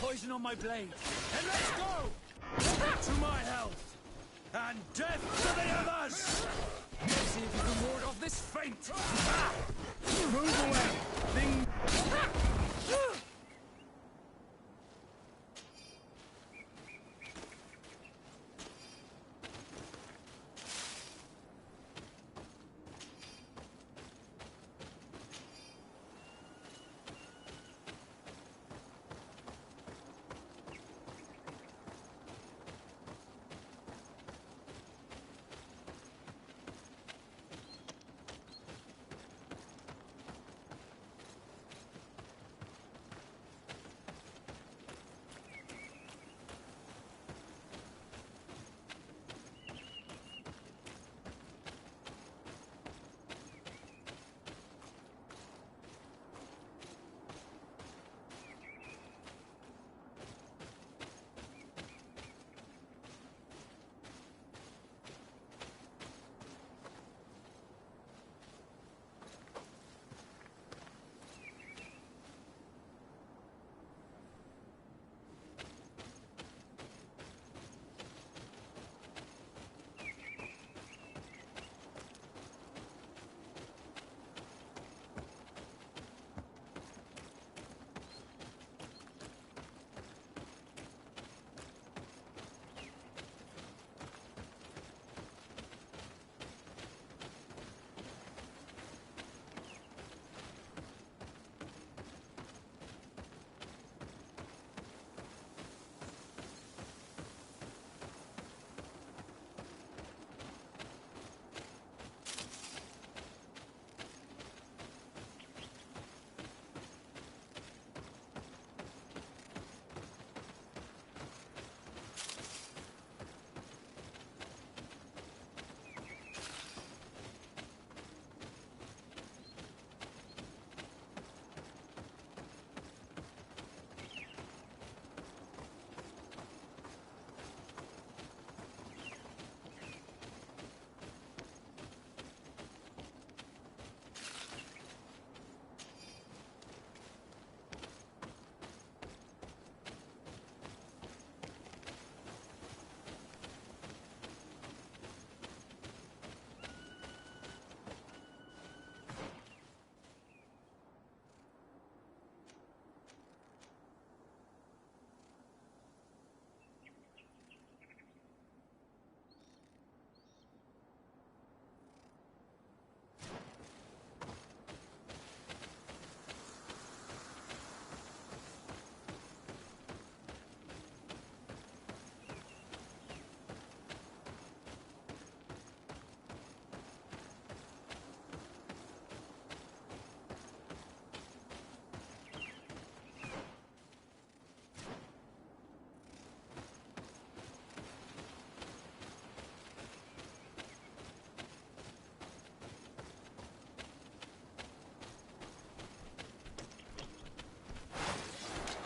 poison on my blade. And let's go! To my health! And death to the others! Let's see if you can ward off this feint! Move away! Thing...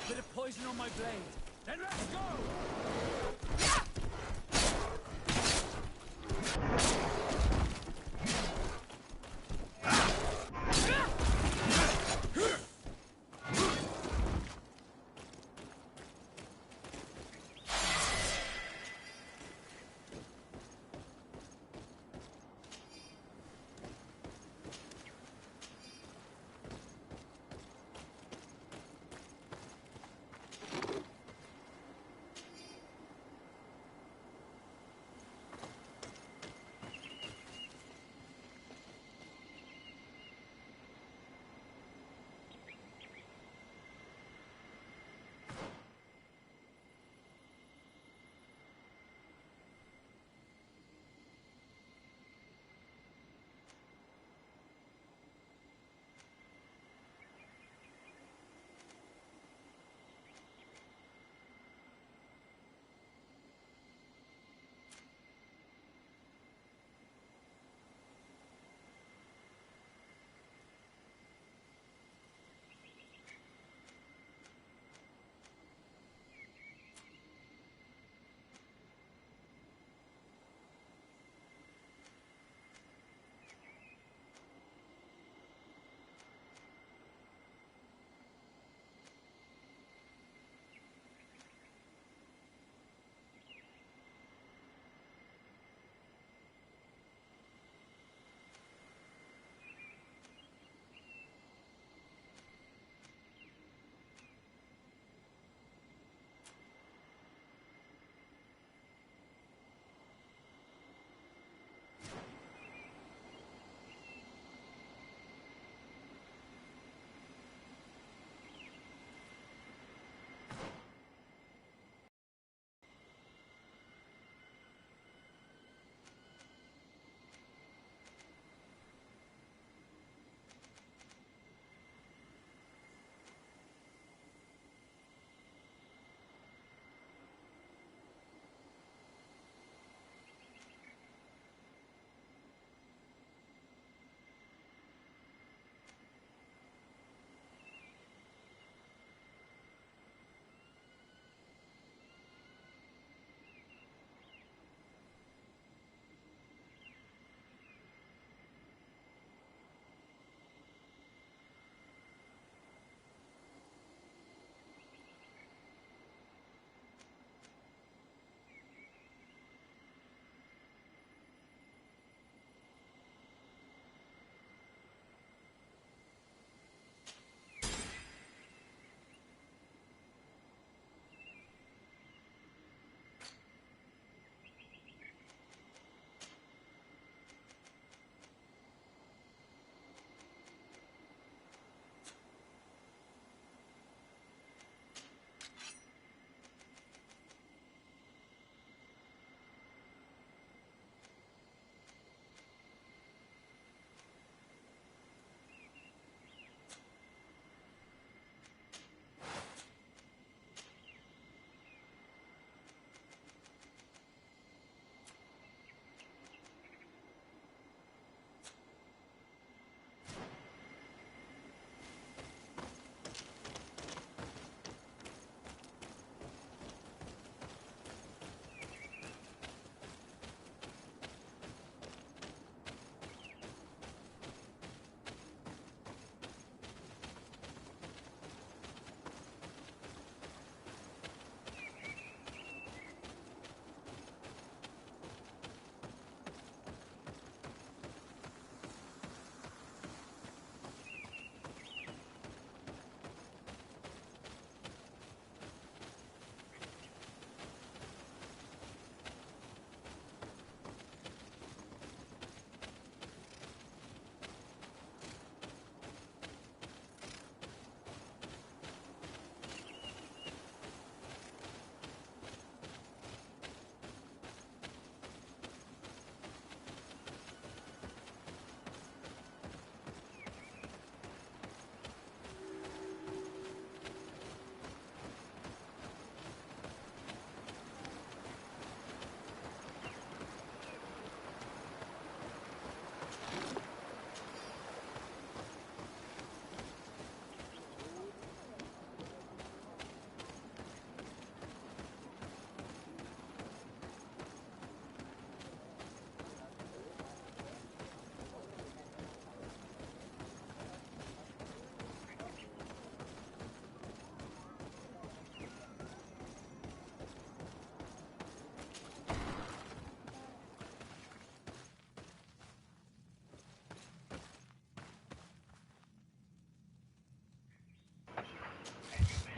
Bit of poison on my blade. Then let's go!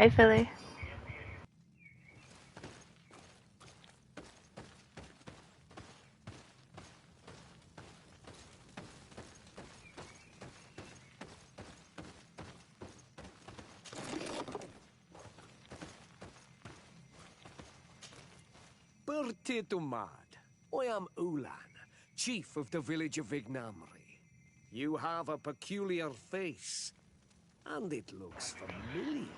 Hey, Philly. Bertitumad, I am Ulan, chief of the village of Vignamri. You have a peculiar face, and it looks familiar.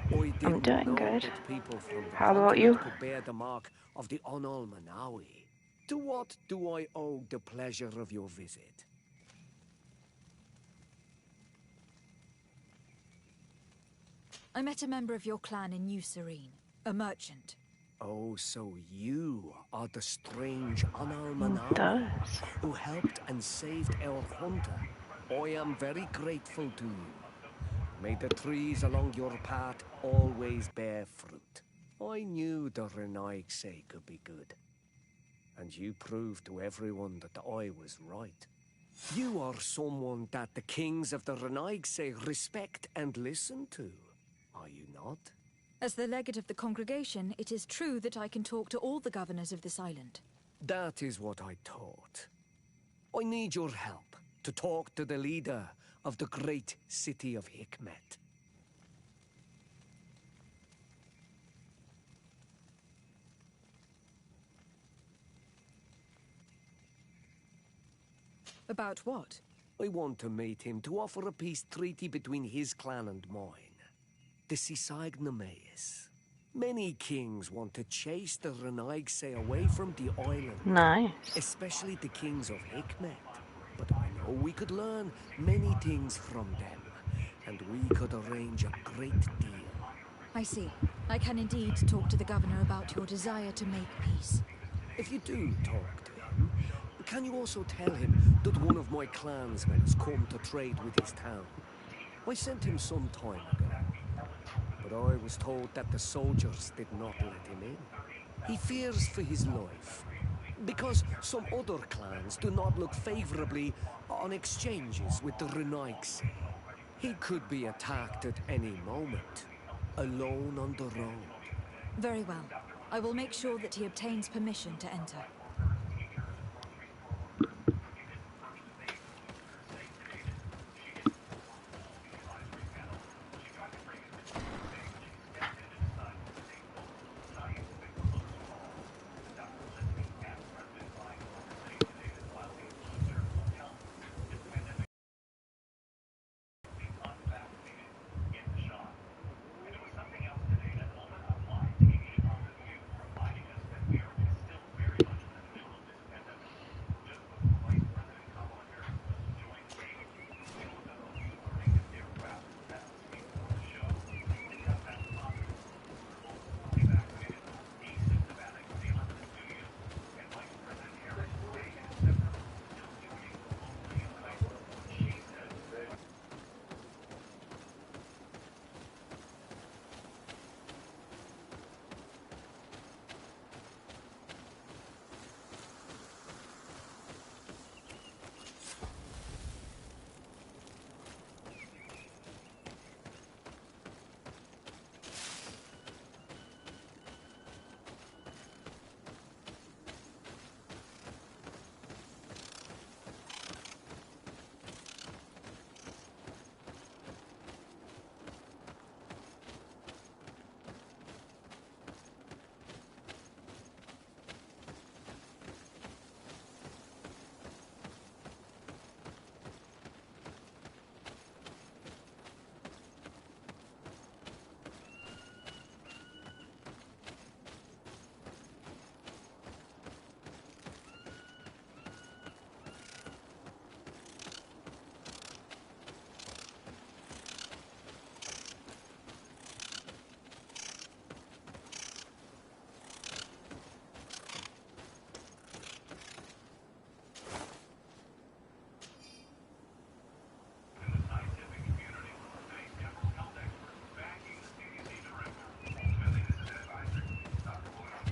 I I'm didn't doing know good. that people from the How about continent you? could bear the mark of the Onalmanawi. To what do I owe the pleasure of your visit? I met a member of your clan in New Serene, a merchant. Oh, so you are the strange Onalmanawi Does. who helped and saved our hunter. I am very grateful to you. May the trees along your path always bear fruit. I knew the Renaigse could be good. And you proved to everyone that I was right. You are someone that the kings of the Renaigse respect and listen to, are you not? As the legate of the congregation, it is true that I can talk to all the governors of this island. That is what I thought. I need your help to talk to the leader of the great city of Hikmet. About what? I want to meet him to offer a peace treaty between his clan and mine. The Sisagnameus. Many kings want to chase the Renaigse away from the island. Nice. Especially the kings of Hikmet. But I know we could learn many things from them. And we could arrange a great deal. I see. I can indeed talk to the governor about your desire to make peace. If you do talk to him, can you also tell him that one of my clansmen has come to trade with his town? I sent him some time ago, but I was told that the soldiers did not let him in. He fears for his life, because some other clans do not look favorably on exchanges with the Renaigse. He could be attacked at any moment, alone on the road. Very well. I will make sure that he obtains permission to enter.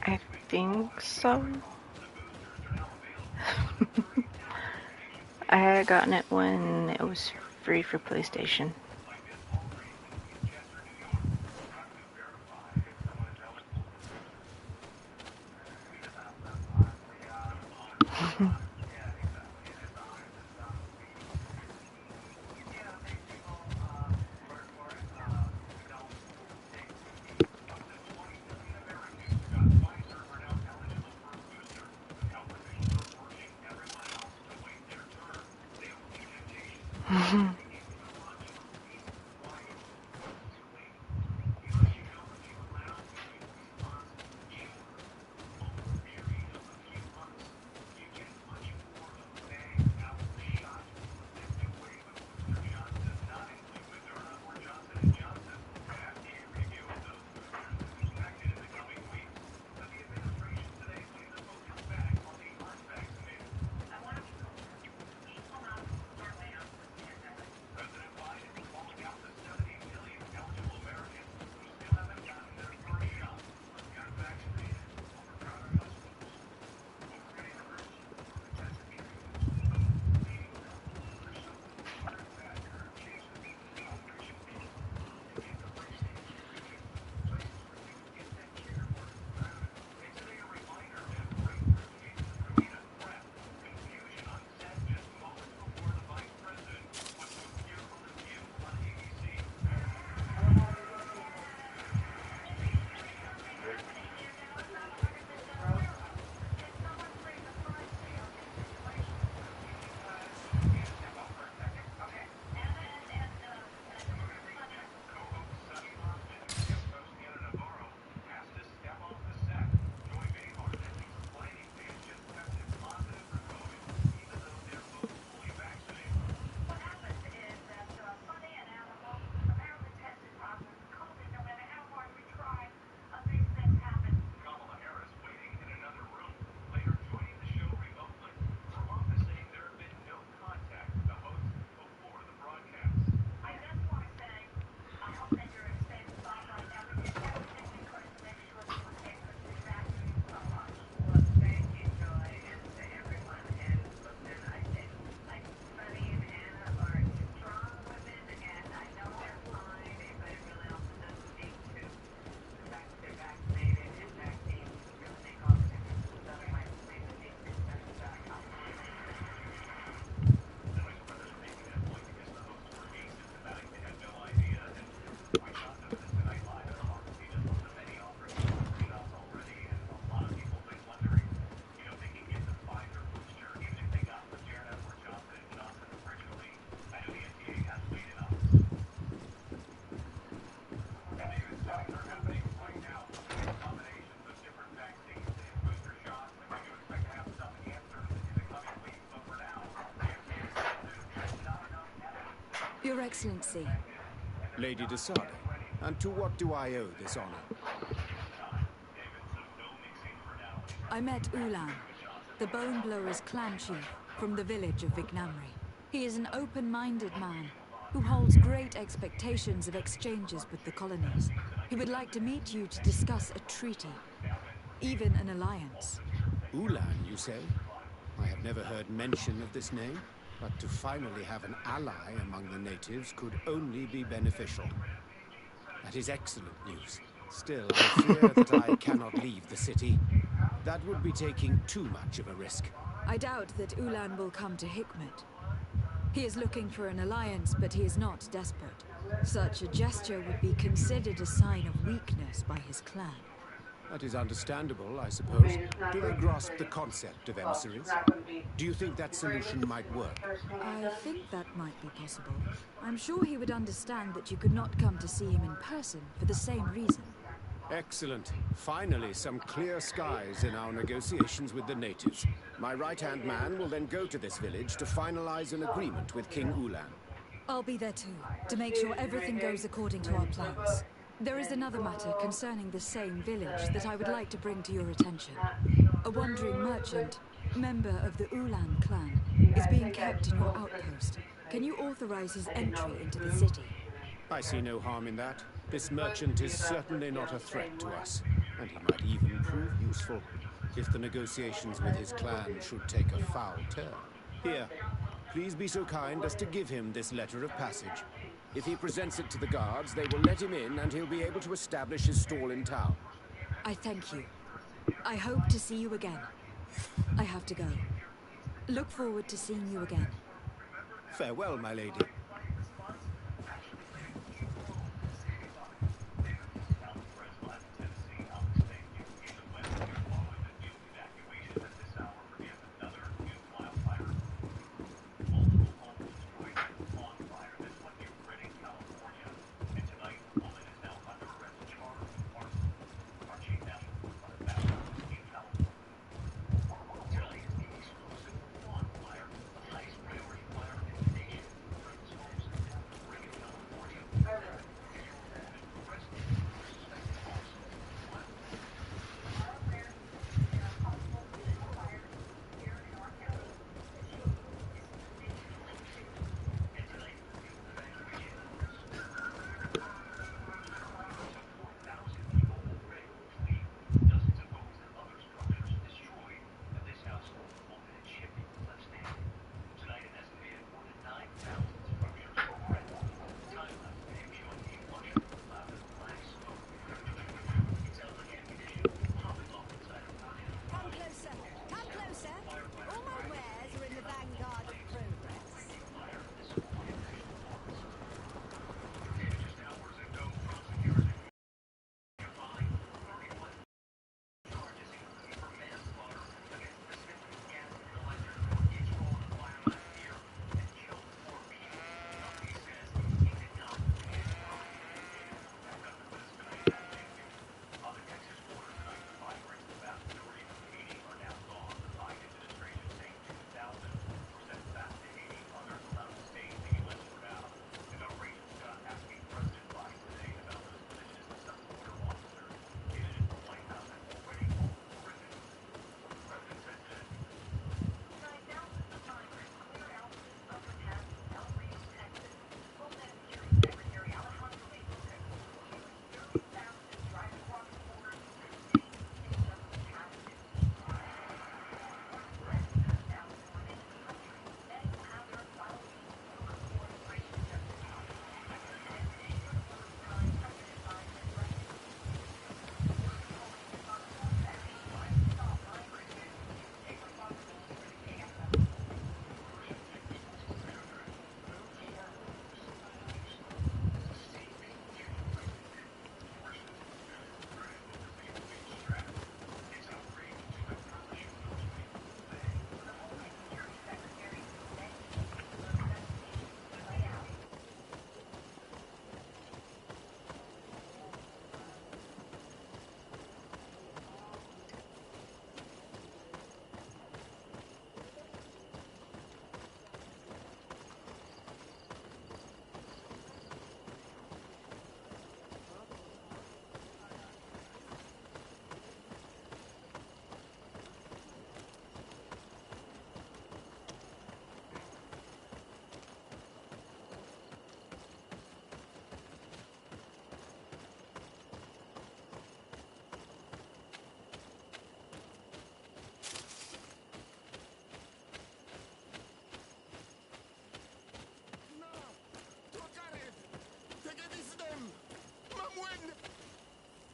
I think so. I had gotten it when it was free for PlayStation. Your Excellency. Lady Desada, and to what do I owe this honor? I met Ulan, the Bone Blowers clan chief from the village of Vignamri. He is an open-minded man who holds great expectations of exchanges with the colonies. He would like to meet you to discuss a treaty, even an alliance. Ulan, you say? I have never heard mention of this name, but to finally have an ally among the natives could only be beneficial. That is excellent news. Still, I fear that I cannot leave the city. That would be taking too much of a risk. I doubt that Ulan will come to Hikmet. He is looking for an alliance, but he is not desperate. Such a gesture would be considered a sign of weakness by his clan. That is understandable, I suppose. Do they grasp the concept of emissaries? Do you think that solution might work? I think that might be possible. I'm sure he would understand that you could not come to see him in person for the same reason. Excellent. Finally, some clear skies in our negotiations with the natives. My right-hand man will then go to this village to finalize an agreement with King Ulan. I'll be there too, to make sure everything goes according to our plans. There is another matter concerning the same village that I would like to bring to your attention. A wandering merchant, member of the Ulan clan, is being kept in your outpost. Can you authorize his entry into the city? I see no harm in that. This merchant is certainly not a threat to us, and he might even prove useful if the negotiations with his clan should take a foul turn. Here, please be so kind as to give him this letter of passage. If he presents it to the guards, they will let him in and he'll be able to establish his stall in town. I thank you. I hope to see you again. I have to go. Look forward to seeing you again. Farewell, my lady. Come closer. Come closer. All my wares are in the vanguard of progress.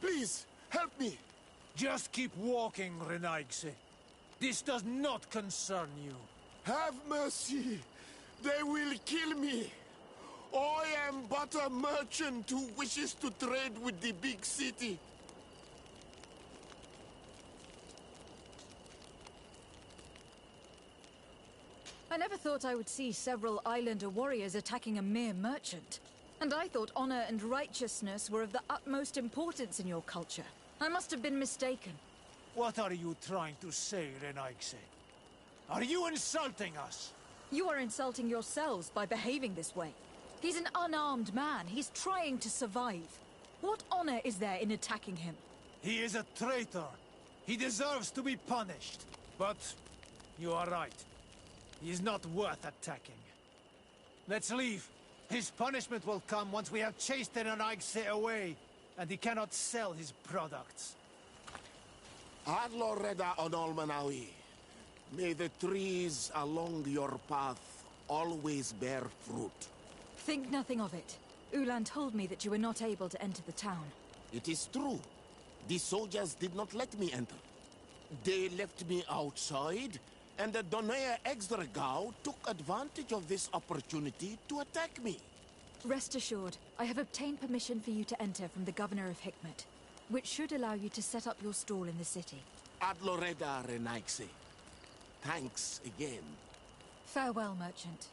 Please, help me! Just keep walking, Renaigse. This does not concern you. Have mercy! They will kill me! I am but a merchant who wishes to trade with the big city. I never thought I would see several islander warriors attacking a mere merchant. And I thought honor and righteousness were of the utmost importance in your culture. I must have been mistaken. What are you trying to say, Renaigse? Are you insulting us? You are insulting yourselves by behaving this way. He's an unarmed man. He's trying to survive. What honor is there in attacking him? He is a traitor. He deserves to be punished. But you are right. He is not worth attacking. Let's leave. His punishment will come once we have chased Renaigse away, and he cannot sell his products. Adloreda Onolmanawi, may the trees along your path always bear fruit. Think nothing of it. Ulan told me that you were not able to enter the town. It is true. The soldiers did not let me enter. They left me outside and the Donea Exdragao took advantage of this opportunity to attack me. Rest assured, I have obtained permission for you to enter from the Governor of Hikmet, which should allow you to set up your stall in the city. Ad Loreda Renaxe. Thanks again. Farewell, merchant.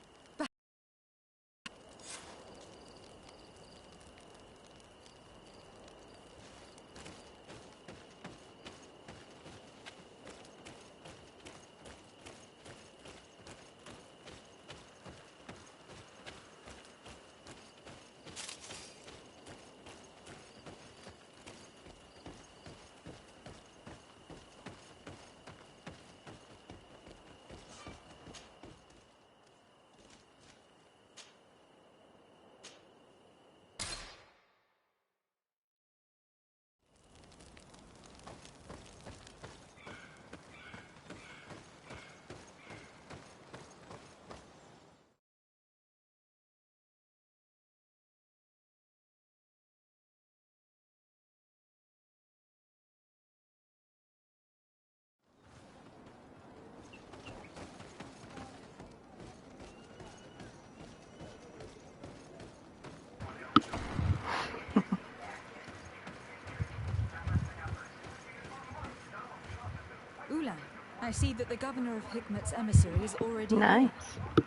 Ulan, I see that the Governor of Hikmet's emissary is already Nice.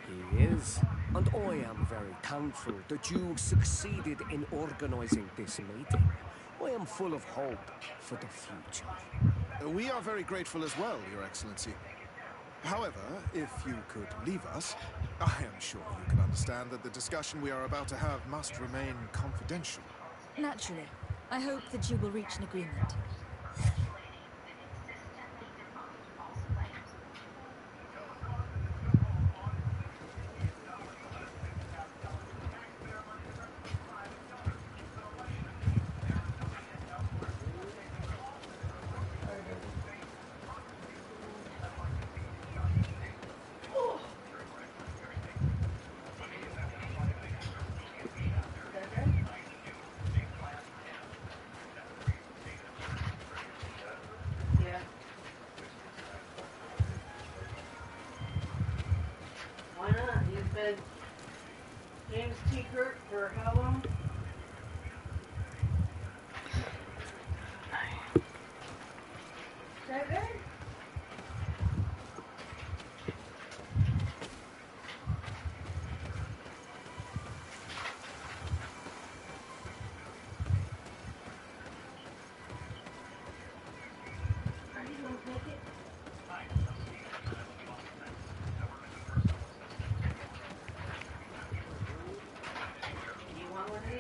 He is. And I am very thankful that you succeeded in organizing this meeting. I am full of hope for the future. We are very grateful as well, Your Excellency. However, if you could leave us, I am sure you can understand that the discussion we are about to have must remain confidential. Naturally. I hope that you will reach an agreement. Why not? You've been James T. Kirk for how long? Right there? Are you gonna take it? You want one of these?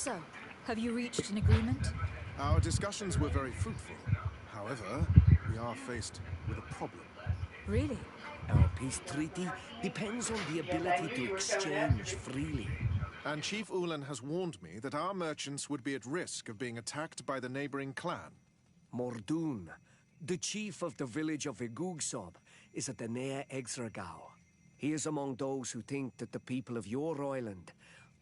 So, have you reached an agreement? Our discussions were very fruitful. However, we are faced with a problem. Really? Our peace treaty depends on the ability to exchange freely. And Chief Ulan has warned me that our merchants would be at risk of being attacked by the neighboring clan. Mordoon, the chief of the village of Igugsob, is at the Nea Exragao. He is among those who think that the people of your island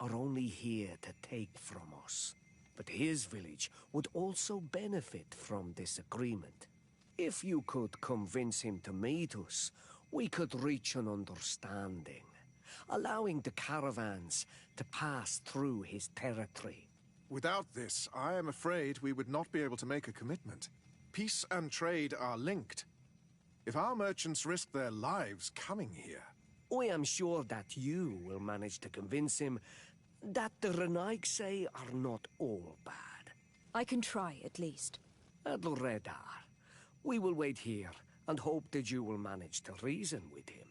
are only here to take from us. But his village would also benefit from this agreement. If you could convince him to meet us, we could reach an understanding, allowing the caravans to pass through his territory. Without this, I am afraid we would not be able to make a commitment. Peace and trade are linked. If our merchants risk their lives coming here... I am sure that you will manage to convince him that the Renaigse are not all bad. I can try, at least. Adredar, we will wait here and hope that you will manage to reason with him.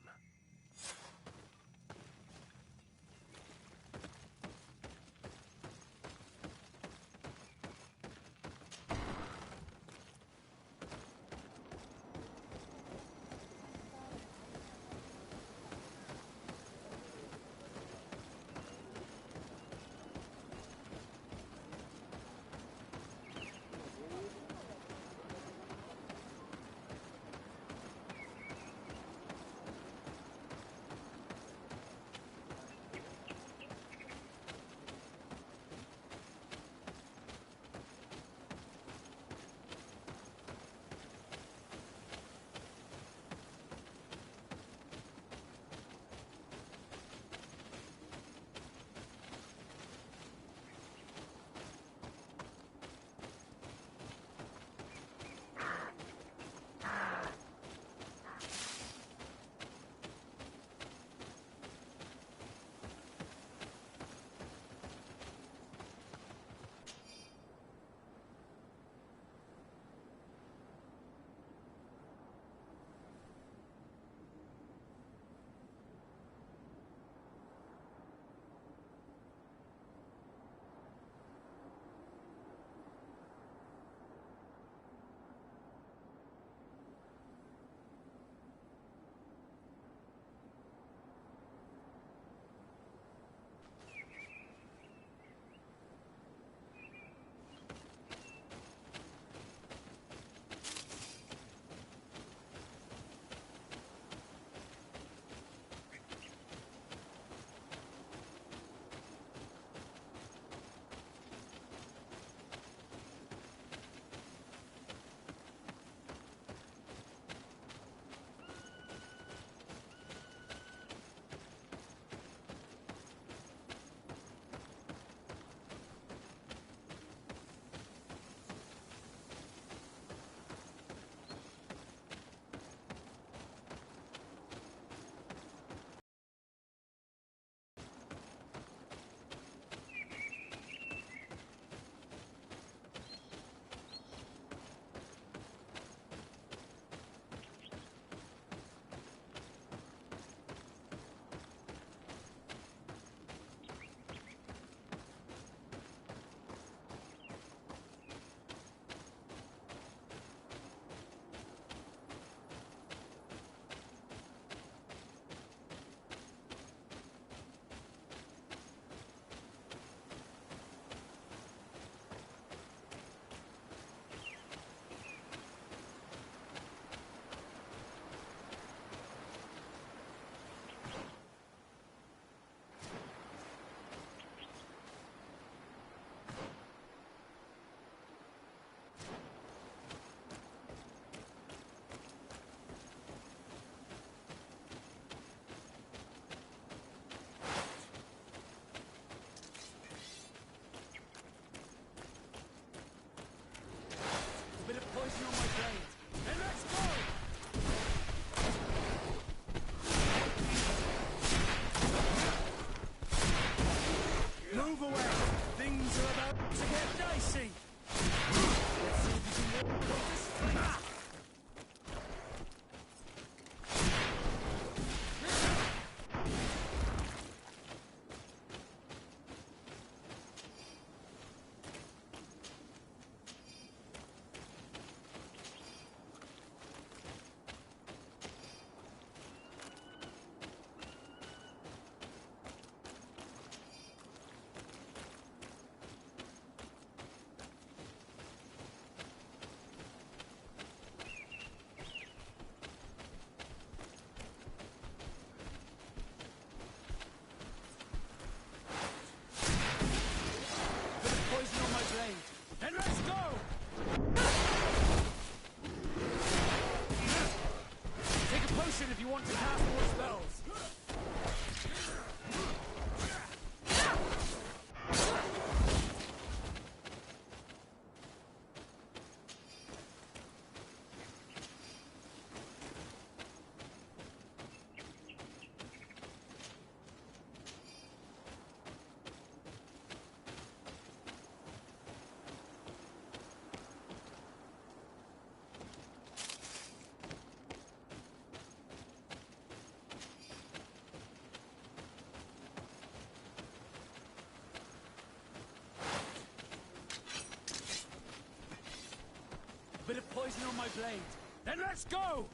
poison on my blade. Then let's go!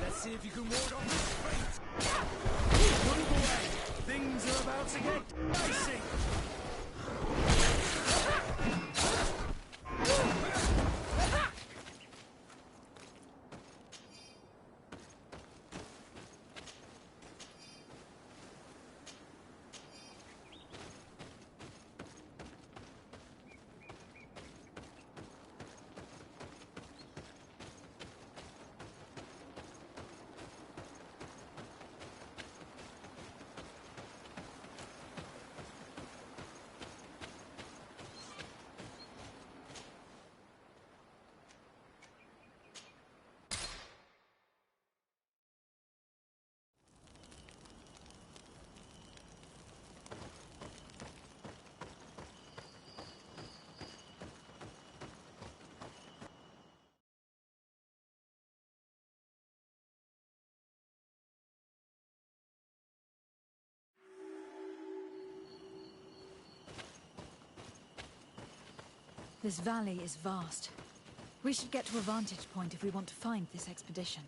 Let's see if you can ward off this fate. Move away! Things are about to get dicey! This valley is vast. We should get to a vantage point if we want to find this expedition.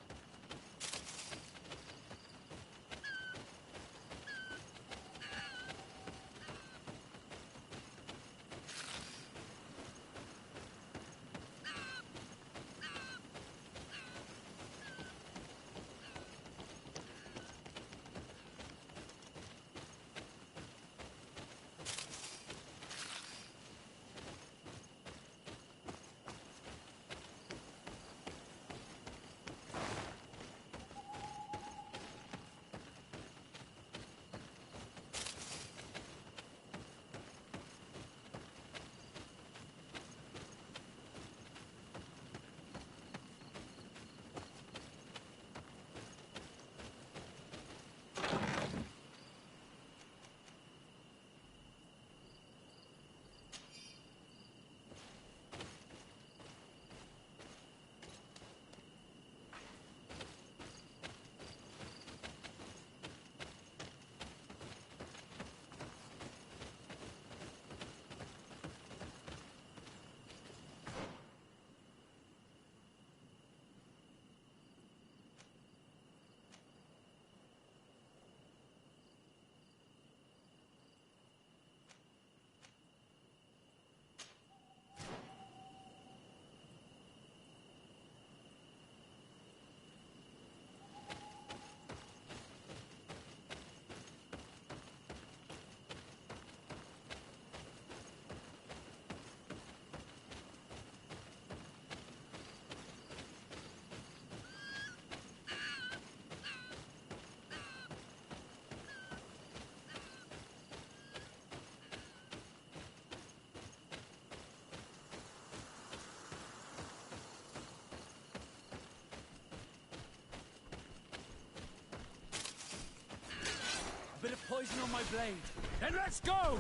Bit of poison on my blade. Then let's go!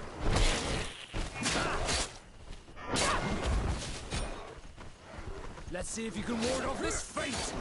Let's see if you can ward off this fate!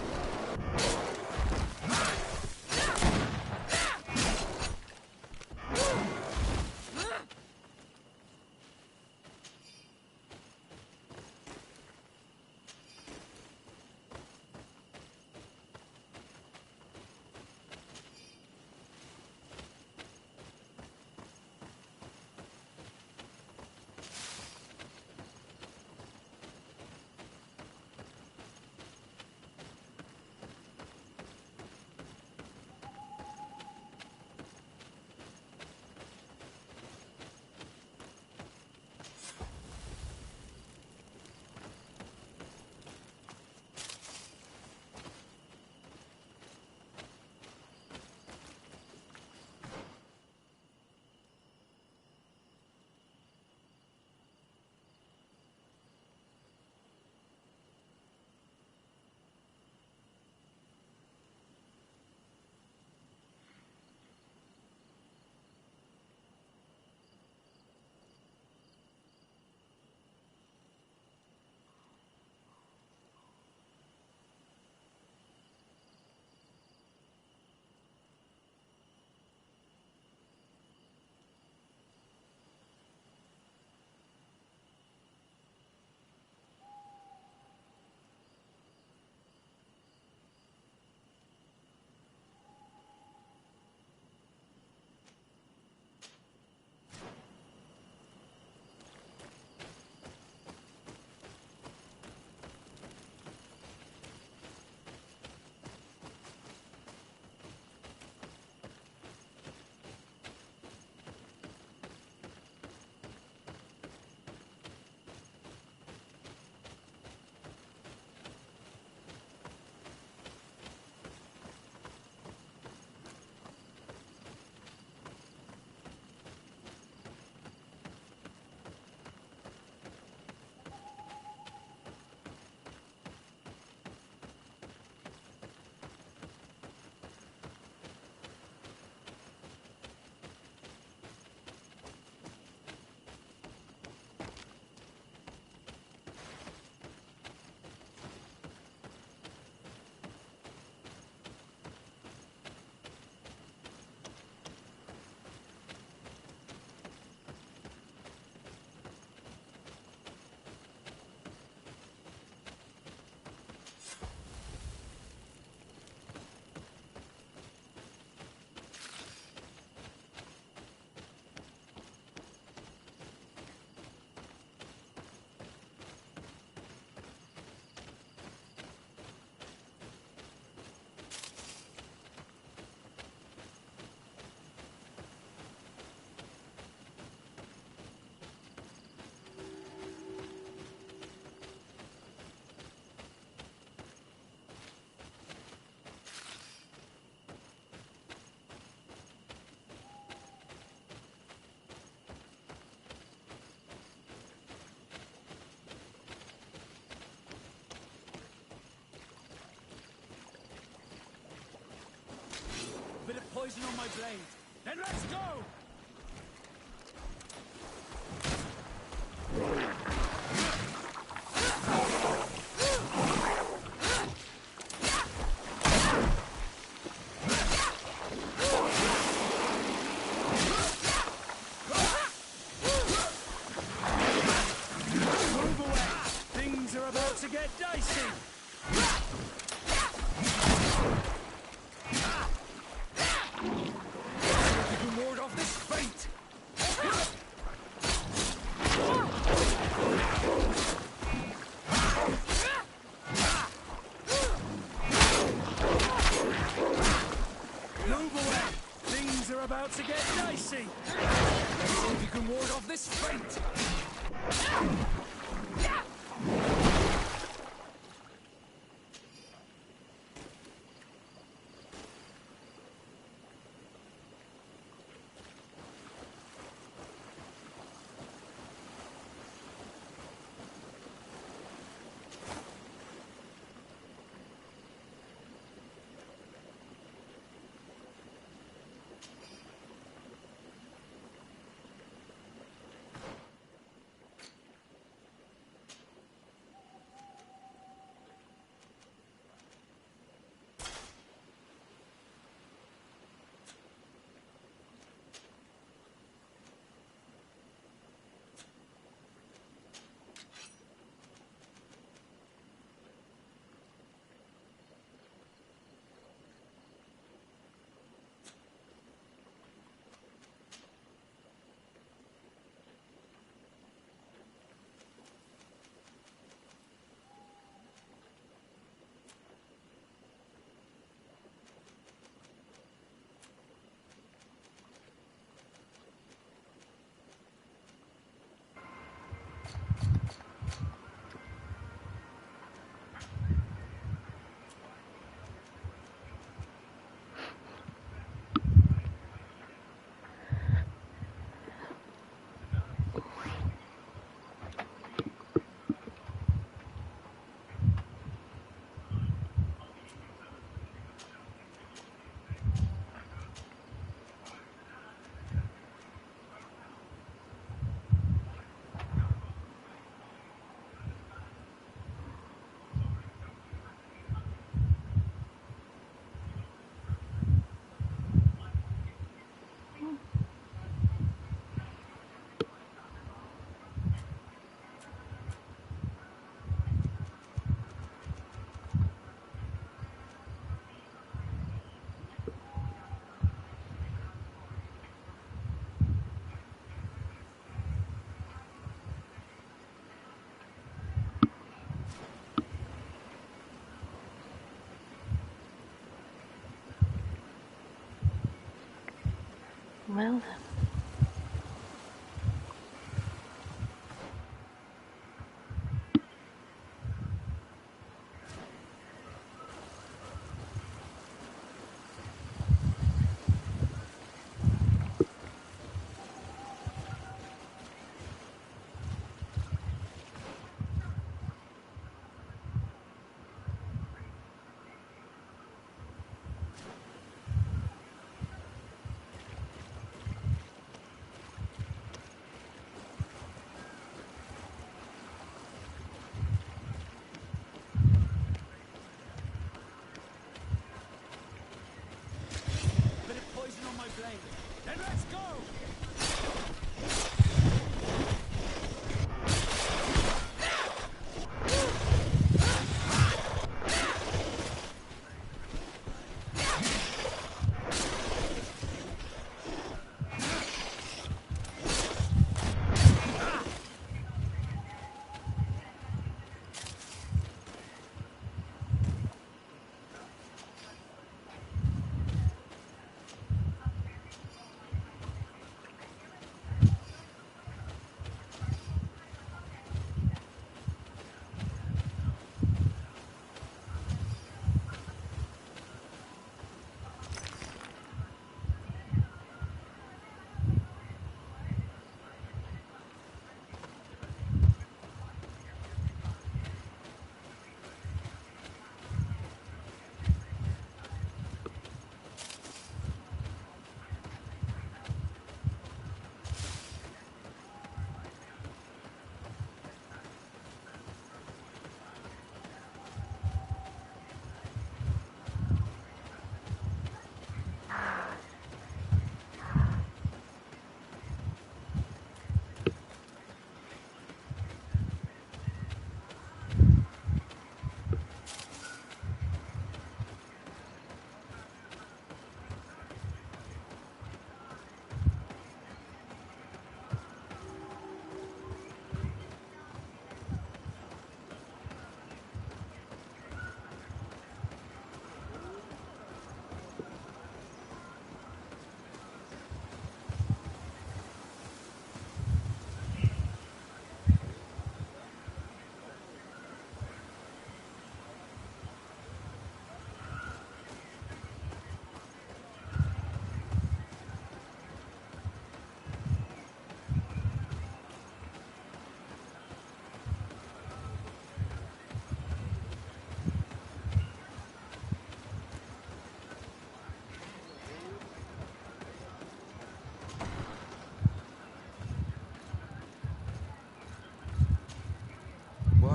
poison on my blade. Then let's go! Move away! Things are about to get dicey! You can ward off this fate! Move away! Things are about to get dicey! Let's see if you can ward off this fate! Well, Bit of poison on my blade. Then let's go!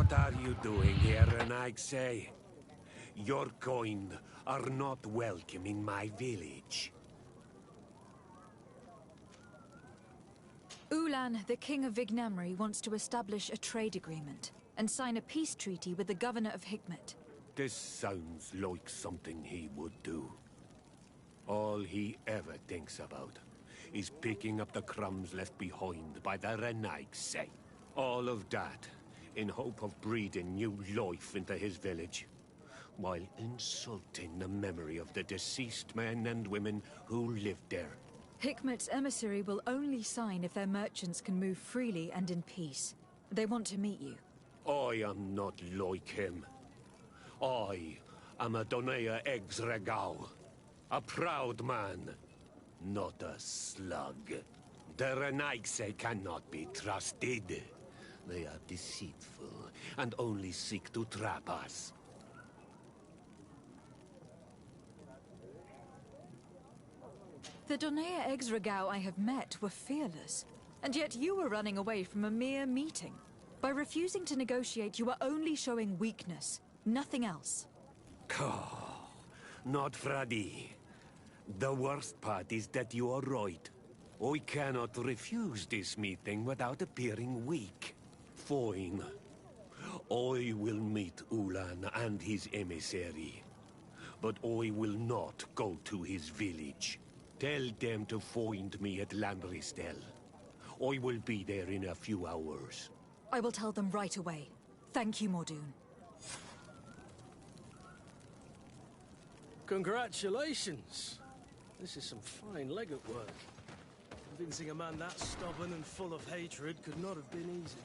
What are you doing here, Renaigse? Your kind are not welcome in my village. Ulan, the king of Vignamri, wants to establish a trade agreement and sign a peace treaty with the governor of Hikmet. This sounds like something he would do. All he ever thinks about is picking up the crumbs left behind by the Renaigse. All of that in hope of breathing new life into his village, while insulting the memory of the deceased men and women who lived there. Hikmet's emissary will only sign if their merchants can move freely and in peace. They want to meet you. I am not like him. I am a Donea Exregao, a proud man, not a slug. The Renaigse cannot be trusted. They are deceitful and only seek to trap us. The Donea Exregao I have met were fearless, and yet you were running away from a mere meeting. By refusing to negotiate, you are only showing weakness, nothing else. Not Fradi. The worst part is that you are right. I cannot refuse this meeting without appearing weak. Fine. I will meet Ulan and his emissary. But I will not go to his village. Tell them to find me at Lambristel. I will be there in a few hours. I will tell them right away. Thank you, Mordoon. Congratulations! This is some fine legate work. Convincing a man that stubborn and full of hatred could not have been easy.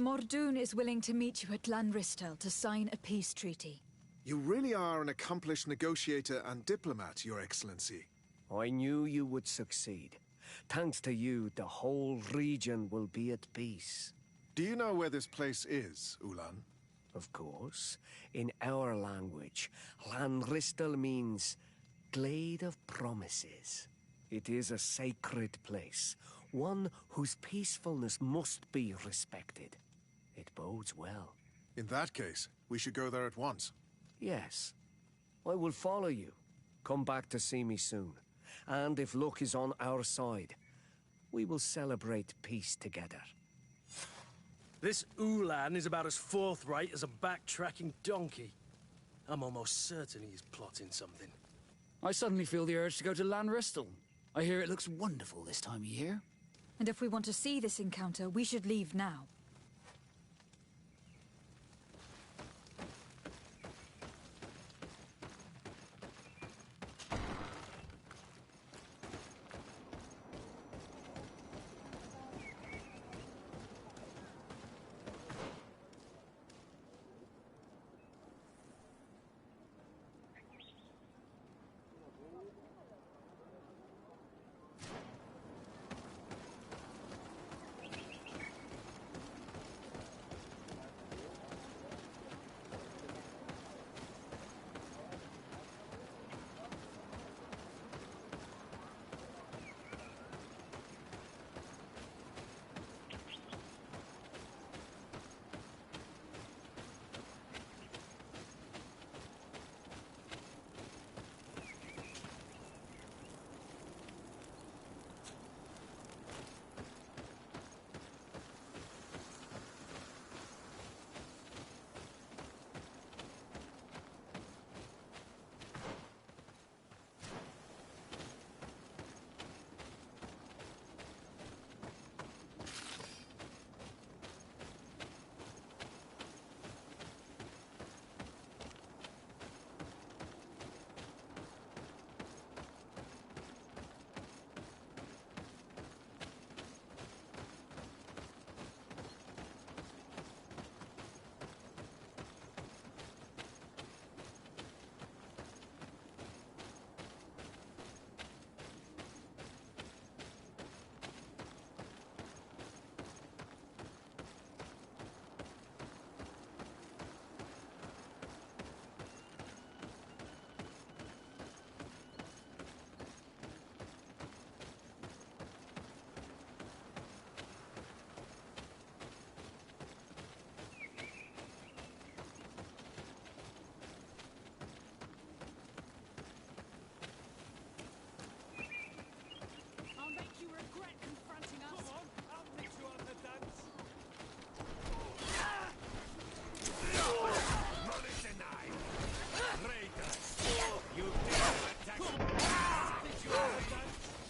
Mordoon is willing to meet you at Lanristel to sign a peace treaty. You really are an accomplished negotiator and diplomat, Your Excellency. I knew you would succeed. Thanks to you, the whole region will be at peace. Do you know where this place is, Ulan? Of course. In our language, Lanristel means Glade of Promises. It is a sacred place, one whose peacefulness must be respected. It bodes well. In that case, we should go there at once. Yes. I will follow you. Come back to see me soon. And if luck is on our side, we will celebrate peace together. This Ulan is about as forthright as a backtracking donkey. I'm almost certain he's plotting something. I suddenly feel the urge to go to Lanristel. I hear it looks wonderful this time of year. And if we want to see this encounter, we should leave now.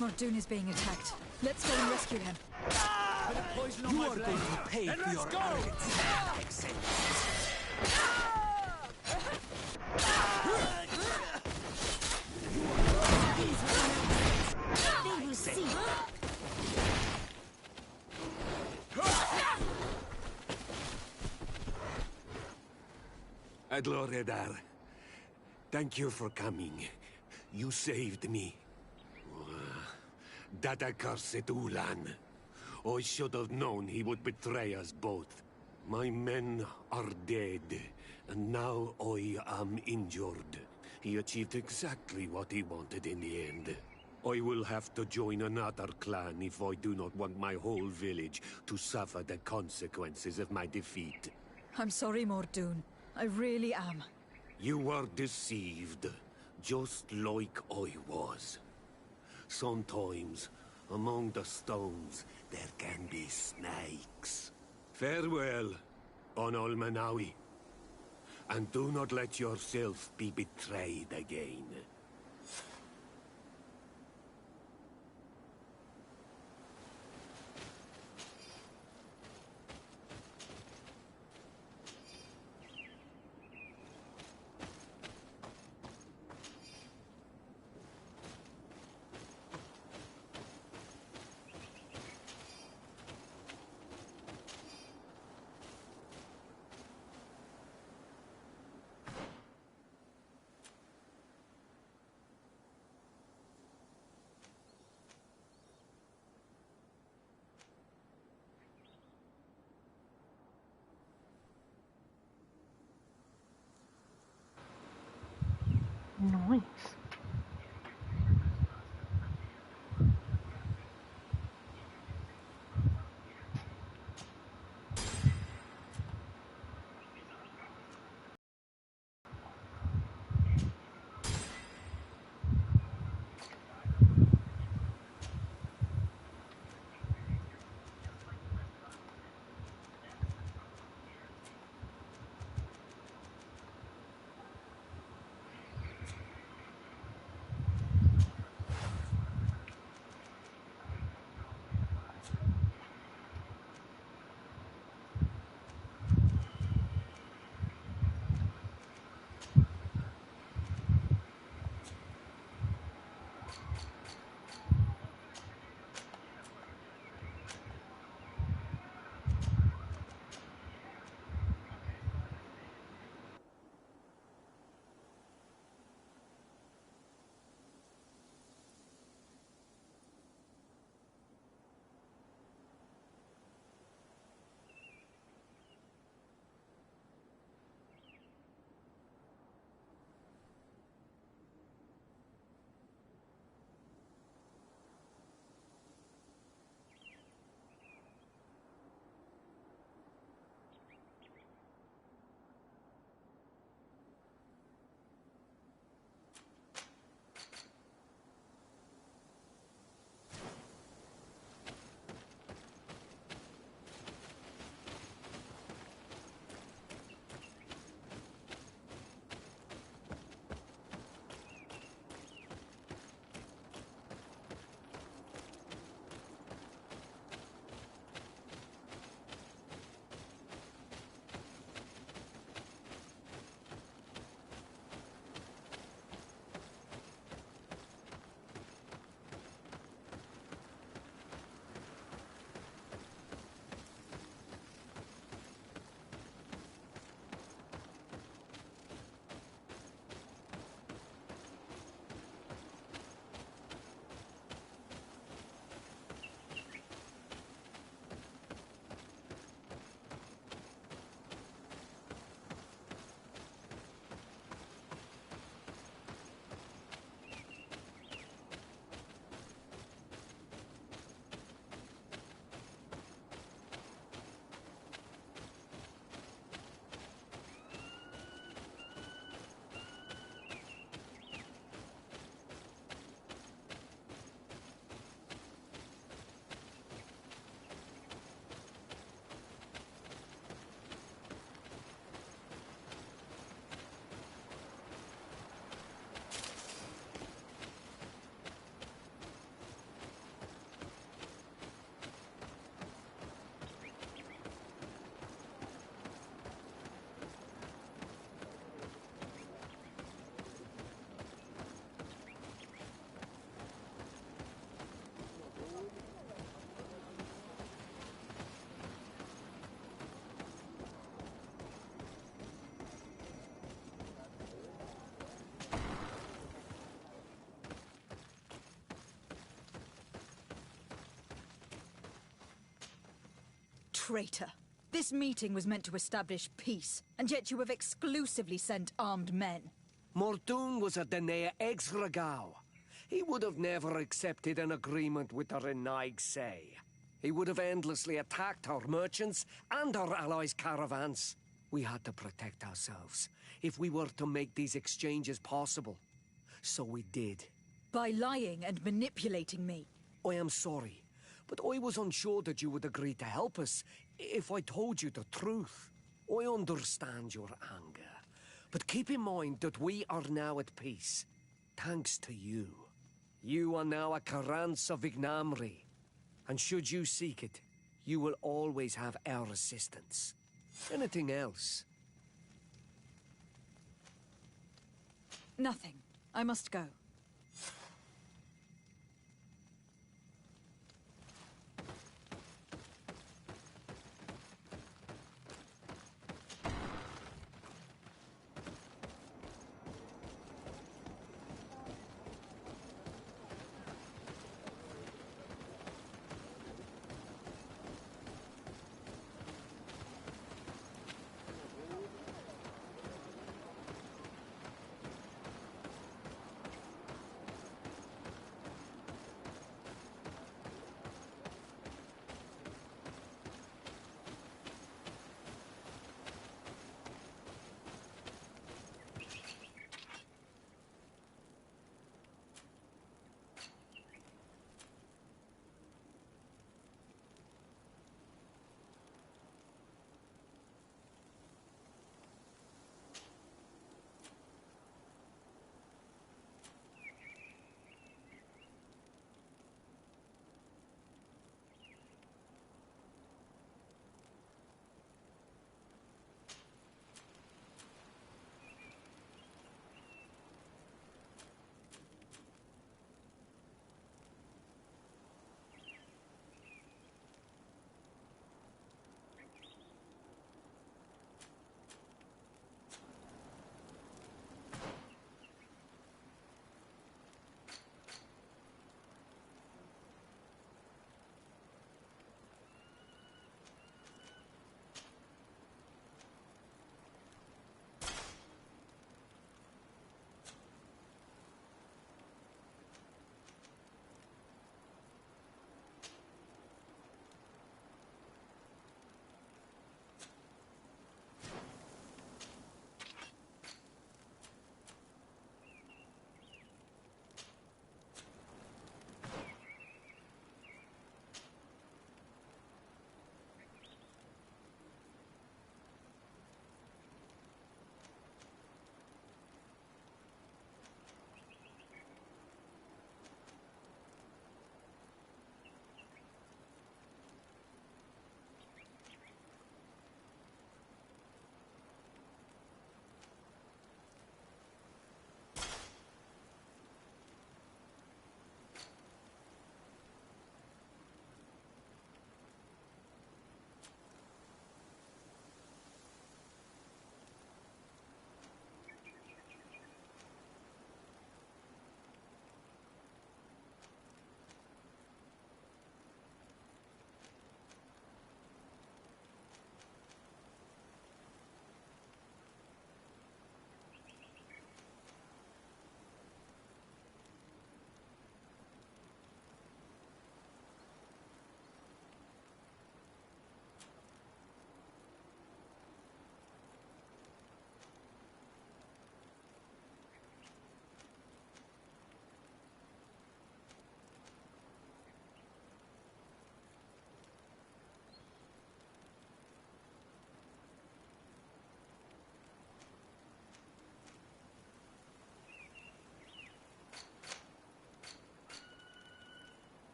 Mordoon is being attacked. Let's go and rescue him. You are going to pay for your arrogance. They will see. Adloredar, thank you for coming. You saved me. That accursed Ulan. I should have known he would betray us both. My men are dead, and now I am injured. He achieved exactly what he wanted in the end. I will have to join another clan if I do not want my whole village to suffer the consequences of my defeat. I'm sorry, Mordoon. I really am. You were deceived, just like I was. Sometimes, among the stones, there can be snakes. Farewell, on Almanawi. And do not let yourself be betrayed again. noise? Traitor! This meeting was meant to establish peace, and yet you have exclusively sent armed men. Mordoon was a Denea ex-Regao. He would have never accepted an agreement with the Renaig Say. He would have endlessly attacked our merchants and our allies' caravans. We had to protect ourselves if we were to make these exchanges possible. So we did. By lying and manipulating me. I am sorry, but I was unsure that you would agree to help us if I told you the truth. I understand your anger, but keep in mind that we are now at peace, thanks to you. You are now a Carranza Vignamri, and should you seek it, you will always have our assistance. Anything else? Nothing. I must go.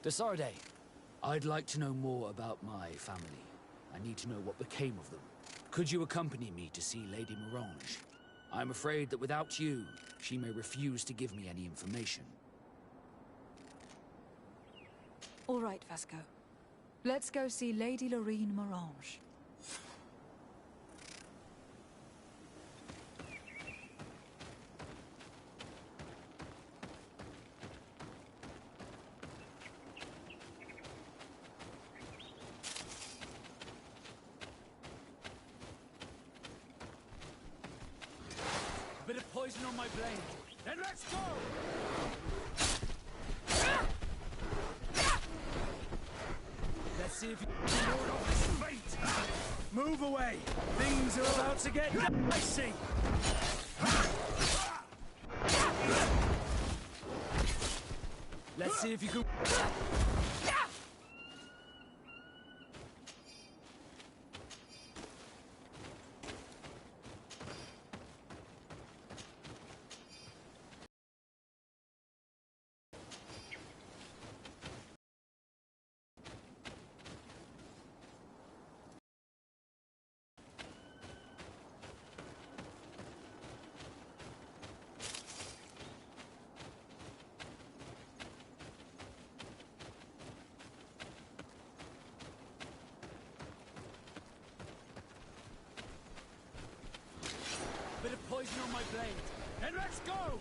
Desarde, I'd like to know more about my family. I need to know what became of them. Could you accompany me to see Lady Morange? I'm afraid that without you, she may refuse to give me any information. All right, Vasco. Let's go see Lady Lorene Morange. A bit of poison on my blade. Then let's go! Let's see if you can ward off this fate! Move away! Things are about to get dicey! Let's see if you can... Bit of poison on my blade. Then let's go!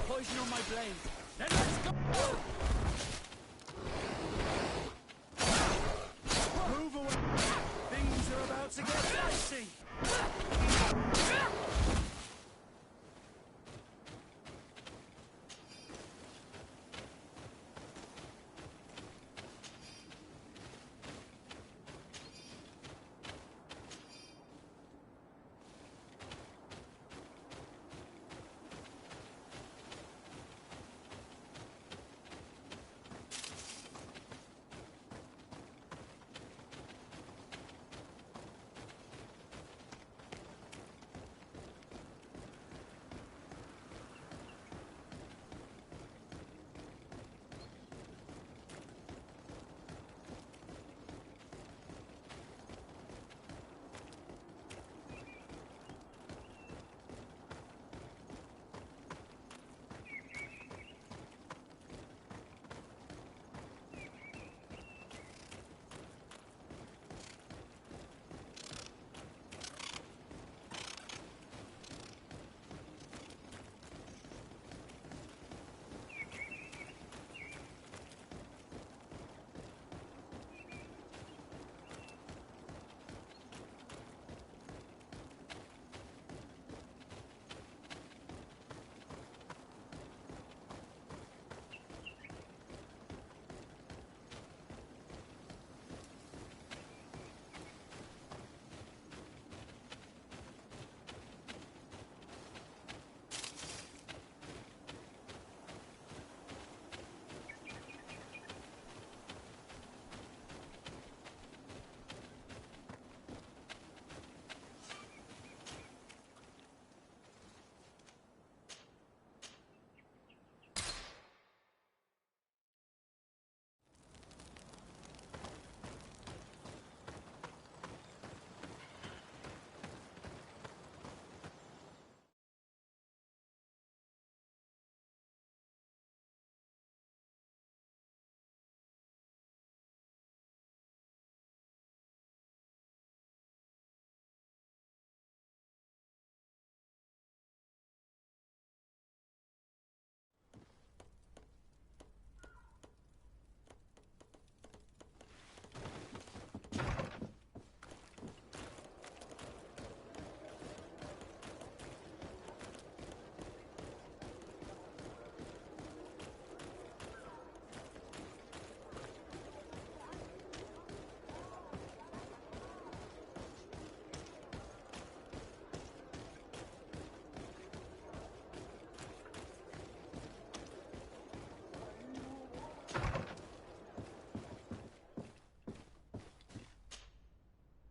Poison on my blade. Then let's go! Move away! Things are about to get dicey!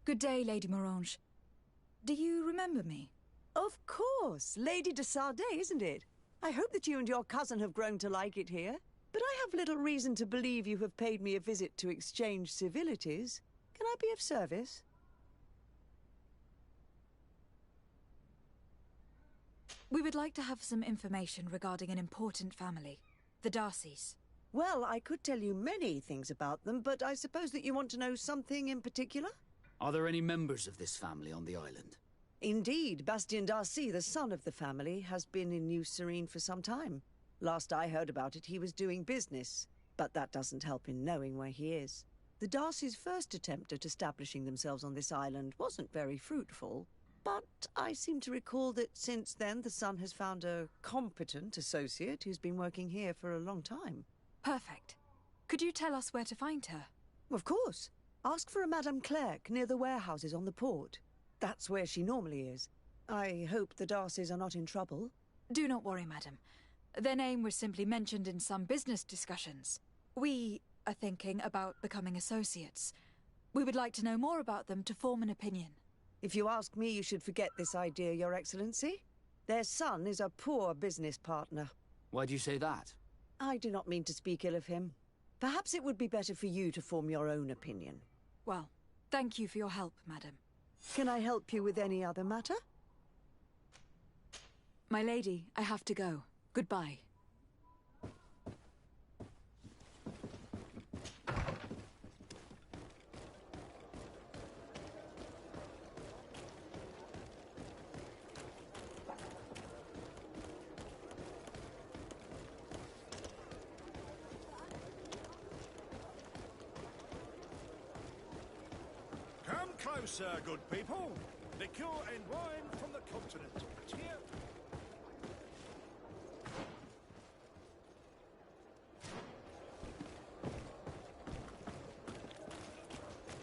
Good day, Lady Morange. Do you remember me? Of course, Lady de Sardet, isn't it? I hope that you and your cousin have grown to like it here. But I have little reason to believe you have paid me a visit to exchange civilities. Can I be of service? We would like to have some information regarding an important family, the Darcys. Well, I could tell you many things about them, but I suppose that you want to know something in particular? Are there any members of this family on the island? Indeed, Bastien Darcy, the son of the family, has been in New Serene for some time. Last I heard about it, he was doing business, but that doesn't help in knowing where he is. The Darcys' first attempt at establishing themselves on this island wasn't very fruitful, but I seem to recall that since then the son has found a competent associate who's been working here for a long time. Perfect. Could you tell us where to find her? Of course. Ask for a Madame Clerc near the warehouses on the port. That's where she normally is. I hope the Darcys are not in trouble. Do not worry, madam. Their name was simply mentioned in some business discussions. We are thinking about becoming associates. We would like to know more about them to form an opinion. If you ask me, you should forget this idea, Your Excellency. Their son is a poor business partner. Why do you say that? I do not mean to speak ill of him. Perhaps it would be better for you to form your own opinion. Well, thank you for your help, madam. Can I help you with any other matter? My lady, I have to go. Goodbye. Come closer, good people. Liqueur and wine from the continent. Cheer.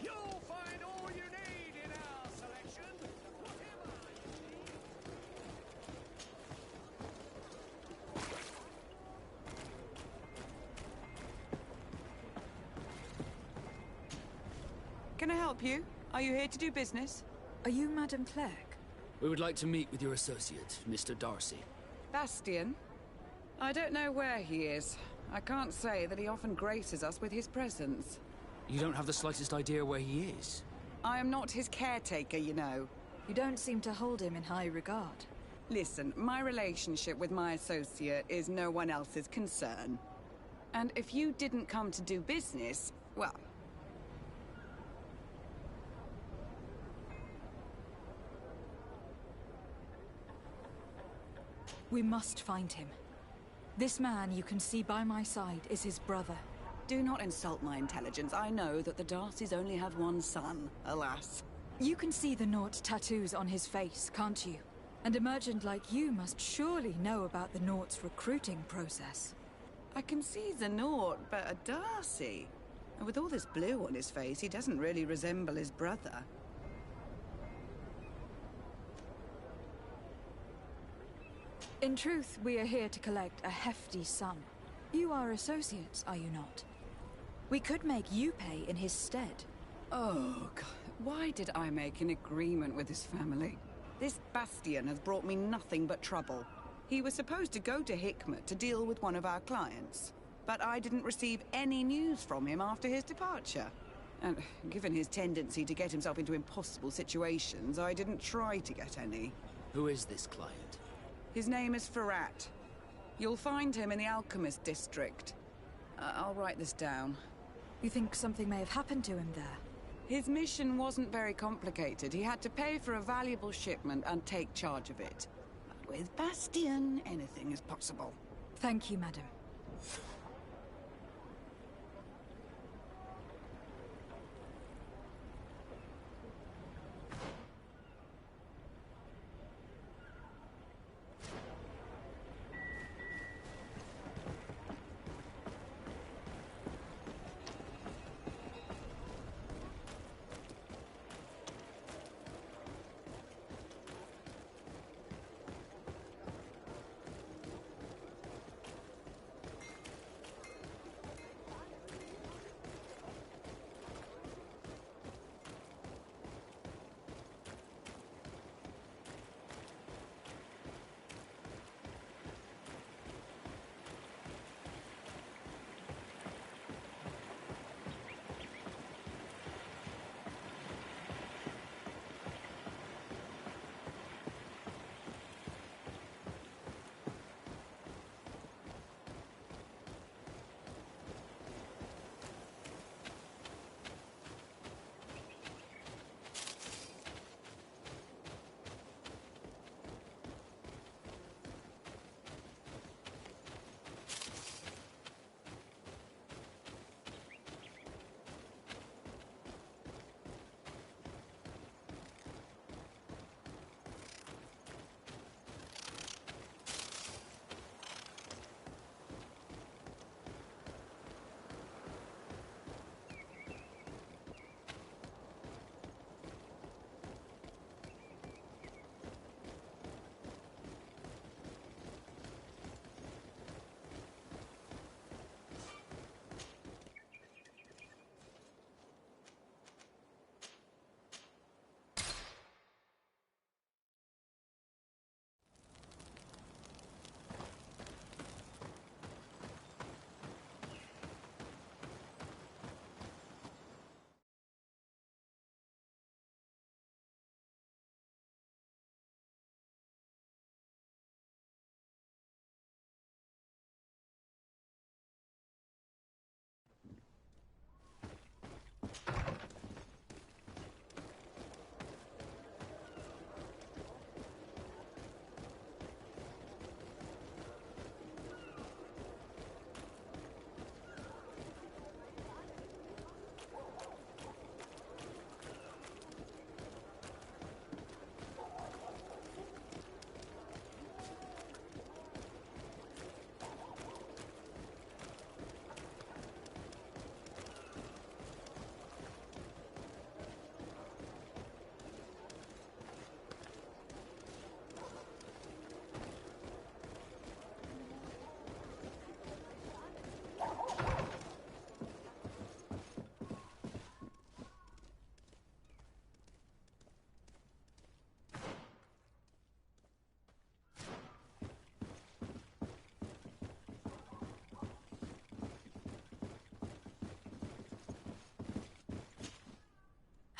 You'll find all you need in our selection. Whatever you need. Can I help you? Are you here to do business? Are you Madame Clerc? We would like to meet with your associate, Mr. Darcy. Bastien? I don't know where he is. I can't say that he often graces us with his presence. You don't have the slightest idea where he is? I am not his caretaker, you know. You don't seem to hold him in high regard. Listen, my relationship with my associate is no one else's concern. And if you didn't come to do business, well... We must find him. This man you can see by my side is his brother. Do not insult my intelligence. I know that the Darcys only have one son, alas. You can see the Naut tattoos on his face, can't you? And a merchant like you must surely know about the Naut's recruiting process. I can see the Naut, but a Darcy? And with all this blue on his face, he doesn't really resemble his brother. In truth, we are here to collect a hefty sum. You are associates, are you not? We could make you pay in his stead. Oh, God. Why did I make an agreement with his family? This Bastien has brought me nothing but trouble. He was supposed to go to Hikmet to deal with one of our clients, but I didn't receive any news from him after his departure. And given his tendency to get himself into impossible situations, I didn't try to get any. Who is this client? His name is Ferrat. You'll find him in the Alchemist District. I'll write this down. You think something may have happened to him there? His mission wasn't very complicated. He had to pay for a valuable shipment and take charge of it. But with Bastien, anything is possible. Thank you, madam.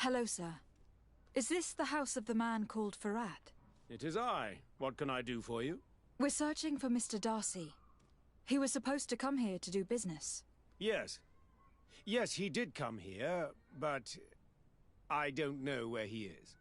Hello, sir. Is this the house of the man called Farad? It is I. What can I do for you? We're searching for Mr. Darcy. He was supposed to come here to do business. Yes. Yes, he did come here, but I don't know where he is.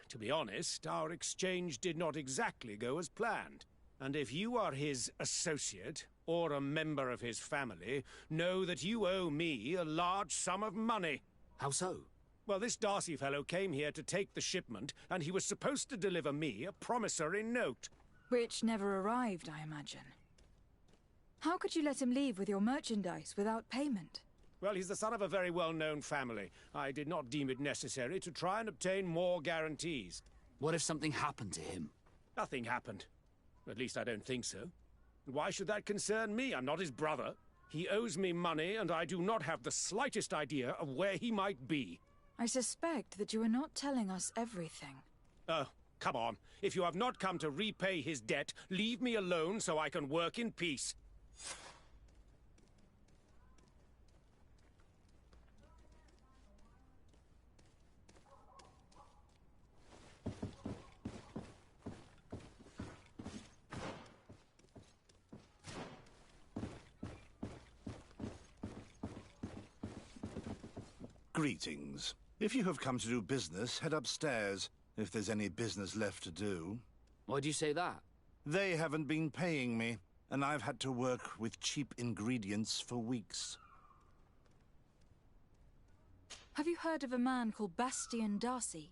To be honest, our exchange did not exactly go as planned. And if you are his associate, or a member of his family, know that you owe me a large sum of money. How so? Well, this Darcy fellow came here to take the shipment, and he was supposed to deliver me a promissory note. Which never arrived, I imagine. How could you let him leave with your merchandise without payment? Well, he's the son of a very well-known family. I did not deem it necessary to try and obtain more guarantees. What if something happened to him? Nothing happened. At least I don't think so. Why should that concern me? I'm not his brother. He owes me money, and I do not have the slightest idea of where he might be. I suspect that you are not telling us everything. Oh, come on. If you have not come to repay his debt, leave me alone so I can work in peace. Greetings. If you have come to do business, head upstairs, if there's any business left to do. Why'd you say that? They haven't been paying me, and I've had to work with cheap ingredients for weeks. Have you heard of a man called Bastian Darcy?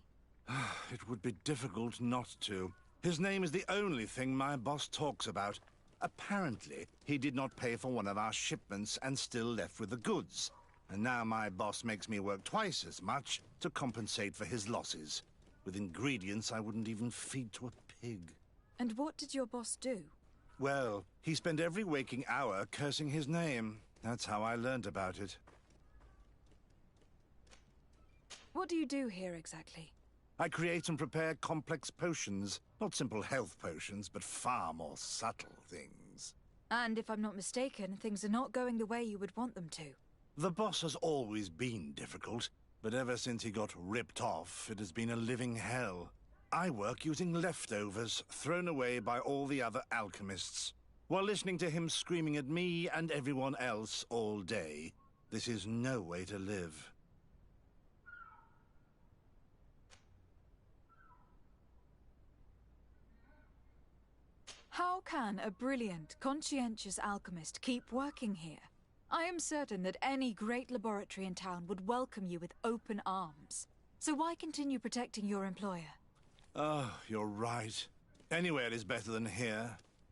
It would be difficult not to. His name is the only thing my boss talks about. Apparently, he did not pay for one of our shipments and still left with the goods. And now my boss makes me work twice as much to compensate for his losses. With ingredients I wouldn't even feed to a pig. And what did your boss do? Well, he spent every waking hour cursing his name. That's how I learned about it. What do you do here exactly? I create and prepare complex potions. Not simple health potions, but far more subtle things. And if I'm not mistaken, things are not going the way you would want them to. The boss has always been difficult, but ever since he got ripped off, it has been a living hell. I work using leftovers thrown away by all the other alchemists, while listening to him screaming at me and everyone else all day. This is no way to live. How can a brilliant, conscientious alchemist keep working here? I am certain that any great laboratory in town would welcome you with open arms. So why continue protecting your employer? Oh, you're right. Anywhere is better than here.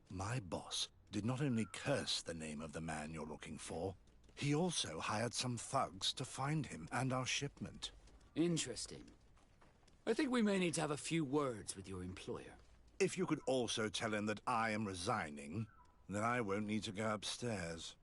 My boss did not only curse the name of the man you're looking for, he also hired some thugs to find him and our shipment. Interesting. I think we may need to have a few words with your employer. If you could also tell him that I am resigning, then I won't need to go upstairs.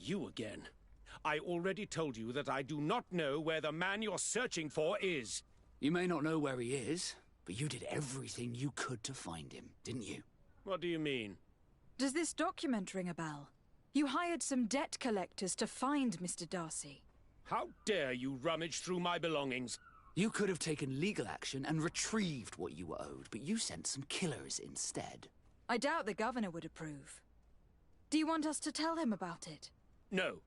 You again. I already told you that I do not know where the man you're searching for is. You may not know where he is, but you did everything you could to find him, didn't you? What do you mean? Does this document ring a bell? You hired some debt collectors to find Mr. Darcy. How dare you rummage through my belongings? You could have taken legal action and retrieved what you were owed, but you sent some killers instead. I doubt the governor would approve. Do you want us to tell him about it? No.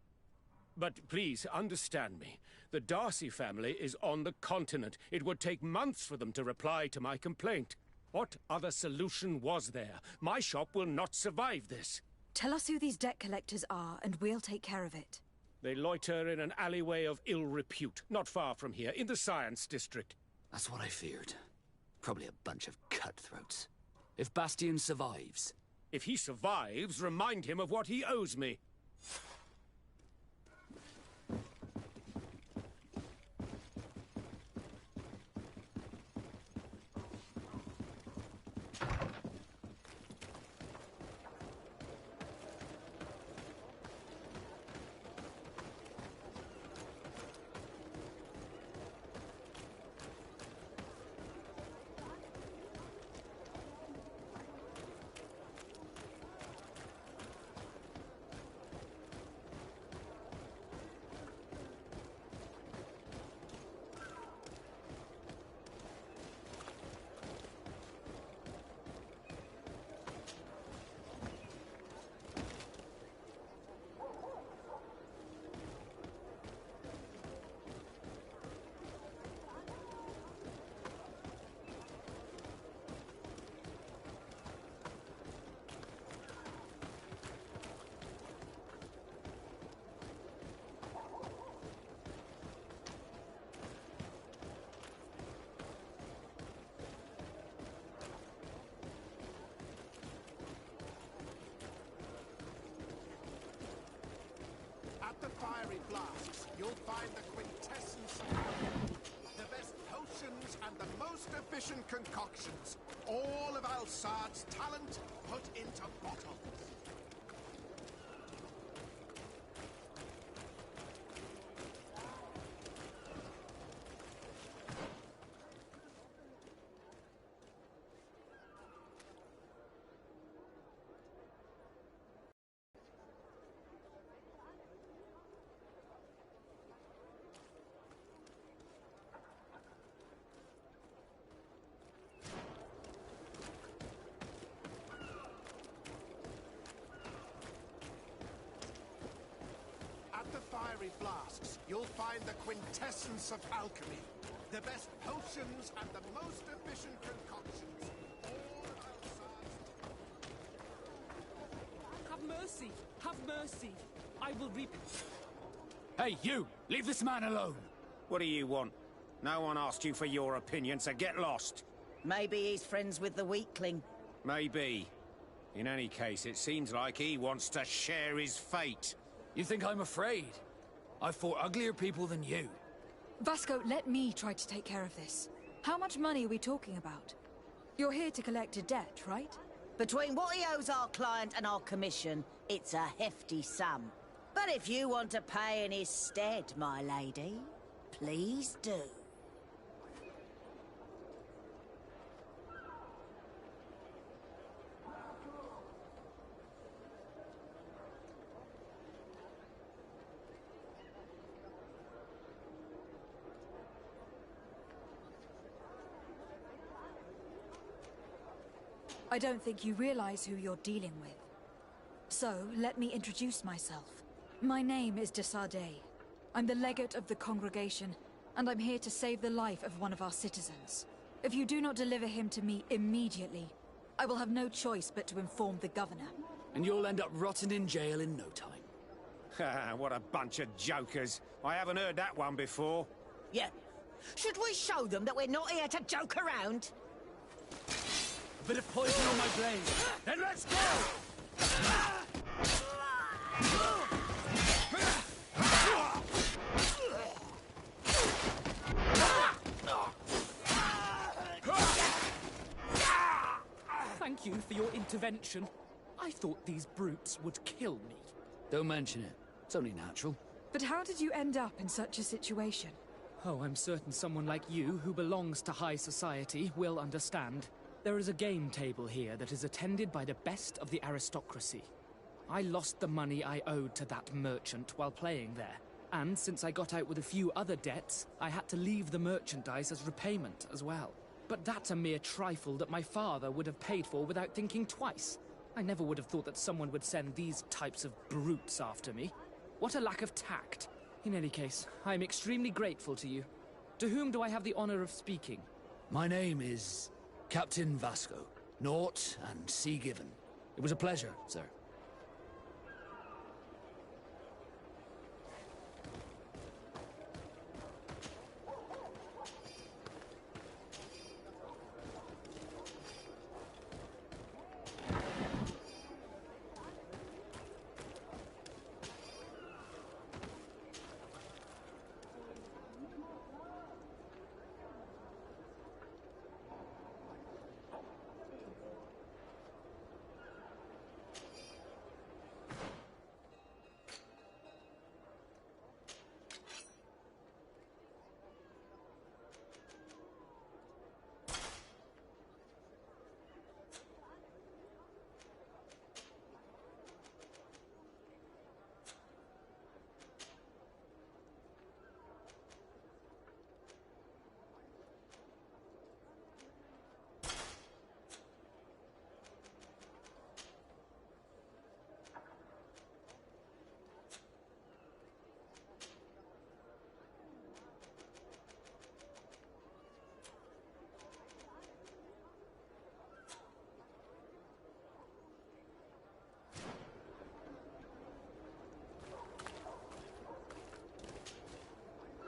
But please, understand me. The Darcy family is on the continent. It would take months for them to reply to my complaint. What other solution was there? My shop will not survive this. Tell us who these debt collectors are, and we'll take care of it. They loiter in an alleyway of ill repute, not far from here, in the Science District. That's what I feared. Probably a bunch of cutthroats. If Bastion survives... If he survives, remind him of what he owes me. At the fiery flasks, you'll find the quintessence of alchemy. The best potions and the most efficient concoctions. All of Alsad's talent put into bottles. Fiery flasks, you'll find the quintessence of alchemy. The best potions and the most efficient concoctions. All Alsad's... Have mercy! Have mercy! I will reap... Hey, you! Leave this man alone! What do you want? No one asked you for your opinion, so get lost. Maybe he's friends with the weakling. Maybe. In any case, it seems like he wants to share his fate. You think I'm afraid? I've fought uglier people than you. Vasco, let me try to take care of this. How much money are we talking about? You're here to collect a debt, right? Between what he owes our client and our commission, it's a hefty sum. But if you want to pay in his stead, my lady, please do. I don't think you realize who you're dealing with. So, let me introduce myself. My name is de Sardet. I'm the legate of the congregation, and I'm here to save the life of one of our citizens. If you do not deliver him to me immediately, I will have no choice but to inform the governor. And you'll end up rotting in jail in no time. What a bunch of jokers. I haven't heard that one before. Yeah. Should we show them that we're not here to joke around? A bit of poison on my blade. Then let's go! Thank you for your intervention. I thought these brutes would kill me. Don't mention it. It's only natural. But how did you end up in such a situation? Oh, I'm certain someone like you, who belongs to high society, will understand. There is a game table here that is attended by the best of the aristocracy. I lost the money I owed to that merchant while playing there. And since I got out with a few other debts, I had to leave the merchandise as repayment as well. But that's a mere trifle that my father would have paid for without thinking twice. I never would have thought that someone would send these types of brutes after me. What a lack of tact. In any case, I am extremely grateful to you. To whom do I have the honor of speaking? My name is Captain Vasco. Naught and Sea Given. It was a pleasure, sir.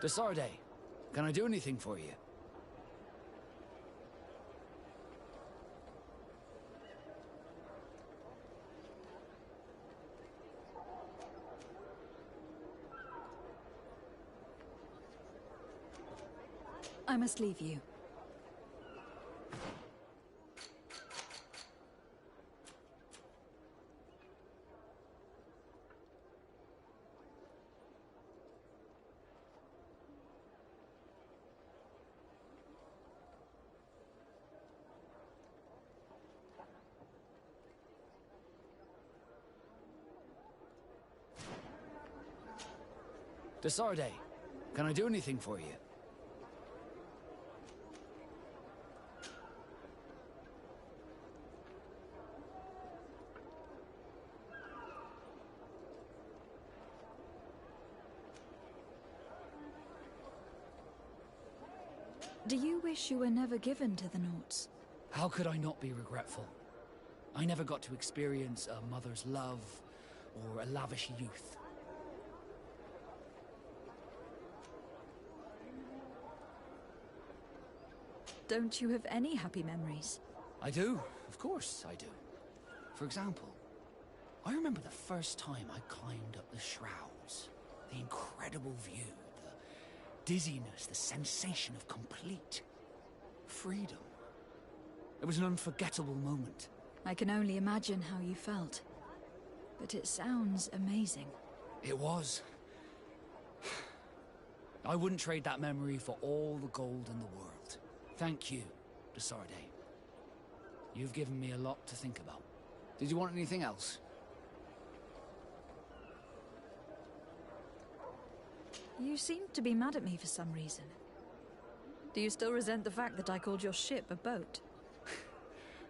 Desarde, can I do anything for you? I must leave you. Desarde, can I do anything for you? Do you wish you were never given to the Nauts? How could I not be regretful? I never got to experience a mother's love or a lavish youth. Don't you have any happy memories? I do, of course I do. For example, I remember the first time I climbed up the shrouds. The incredible view, the dizziness, the sensation of complete freedom. It was an unforgettable moment. I can only imagine how you felt. But it sounds amazing. It was. I wouldn't trade that memory for all the gold in the world. Thank you, Desarde. You've given me a lot to think about. Did you want anything else? You seem to be mad at me for some reason. Do you still resent the fact that I called your ship a boat?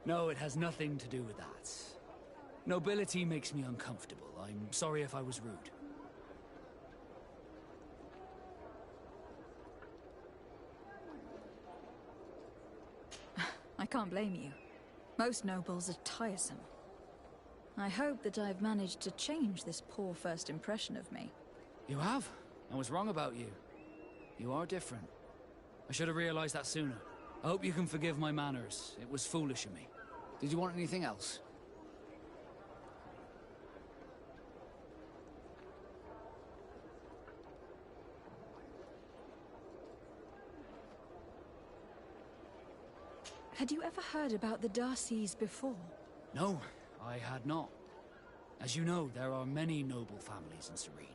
No, it has nothing to do with that. Nobility makes me uncomfortable. I'm sorry if I was rude. I can't blame you. Most nobles are tiresome. I hope that I've managed to change this poor first impression of me. You have? I was wrong about you. You are different. I should have realized that sooner. I hope you can forgive my manners. It was foolish of me. Did you want anything else? Had you ever heard about the Darcys before? No, I had not. As you know, there are many noble families in Serene,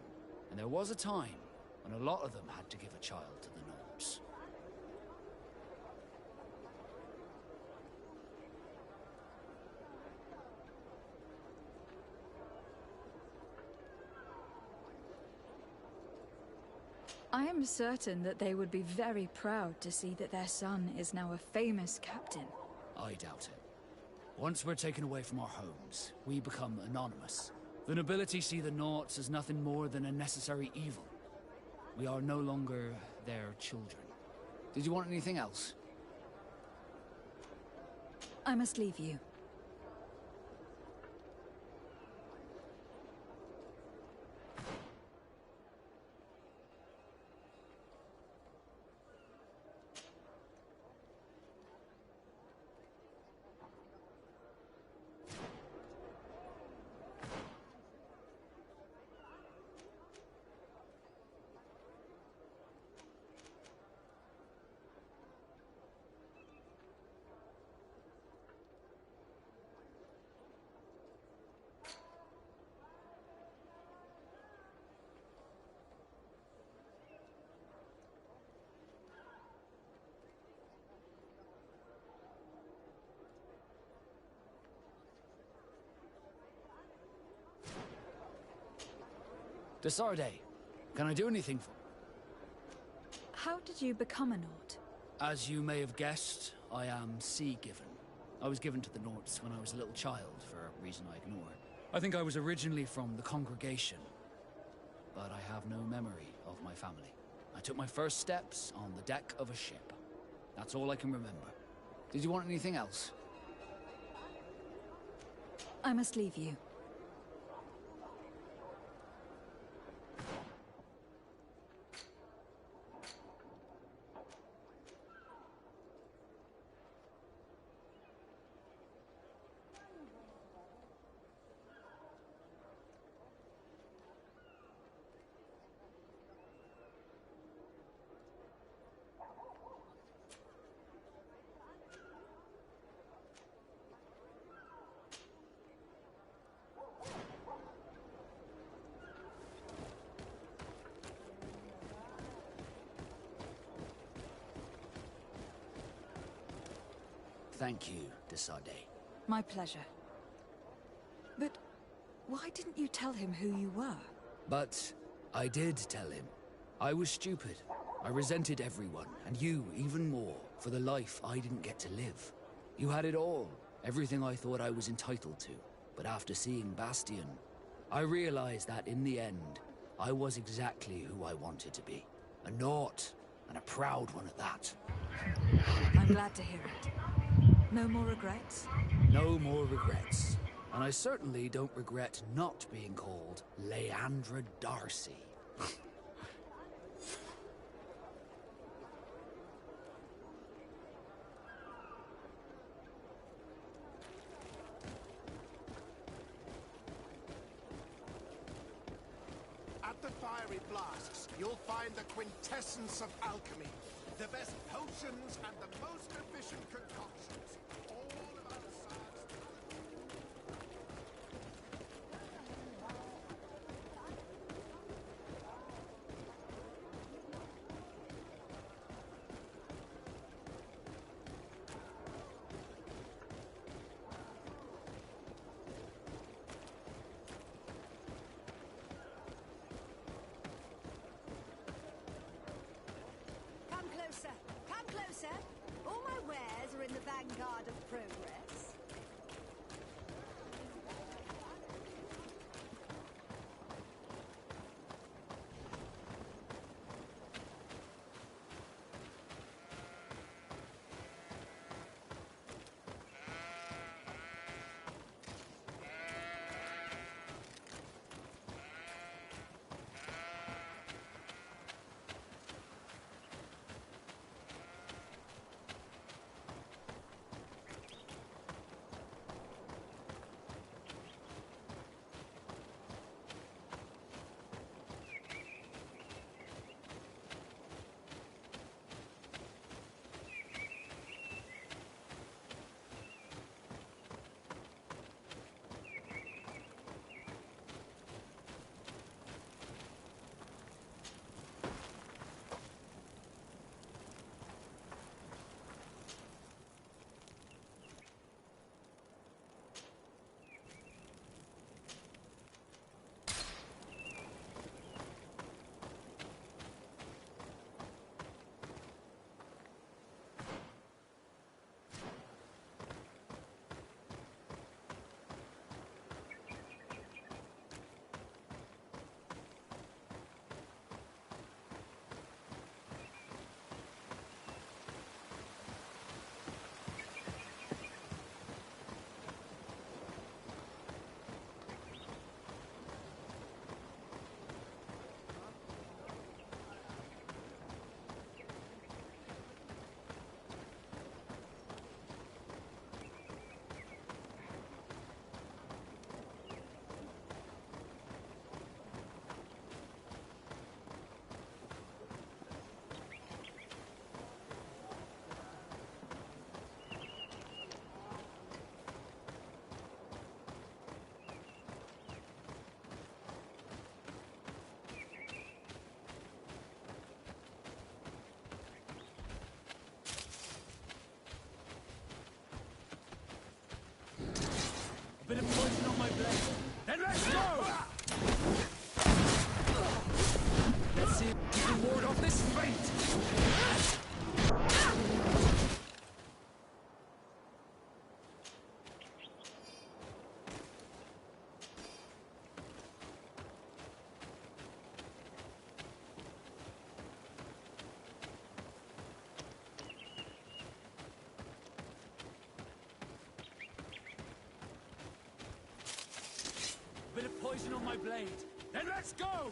and there was a time when a lot of them had to give a child to the Gnomes. I am certain that they would be very proud to see that their son is now a famous captain. I doubt it. Once we're taken away from our homes, we become anonymous. The nobility see the Nauts as nothing more than a necessary evil. We are no longer their children. Did you want anything else? I must leave you. Desarde, can I do anything for... How did you become a Naut? As you may have guessed, I am sea-given. I was given to the Nauts when I was a little child, for a reason I ignore. I think I was originally from the congregation, but I have no memory of my family. I took my first steps on the deck of a ship. That's all I can remember. Did you want anything else? I must leave you. Thank you, Desade. My pleasure. But why didn't you tell him who you were? But I did tell him. I was stupid. I resented everyone, and you even more, for the life I didn't get to live. You had it all, everything I thought I was entitled to. But after seeing Bastion, I realized that in the end, I was exactly who I wanted to be. A Naut, and a proud one at that. I'm glad to hear it. No more regrets? No more regrets. And I certainly don't regret not being called Leandra Darcy. At the fiery flasks, you'll find the quintessence of alchemy. The best potions and the most efficient concoctions. All of Al-Assad's Come closer. Come closer. All my wares are in the vanguard of progress. Bit of poison on my blade. Then let's go! Let's see if we can ward off this fate! Bit of poison on my blade. Then let's go!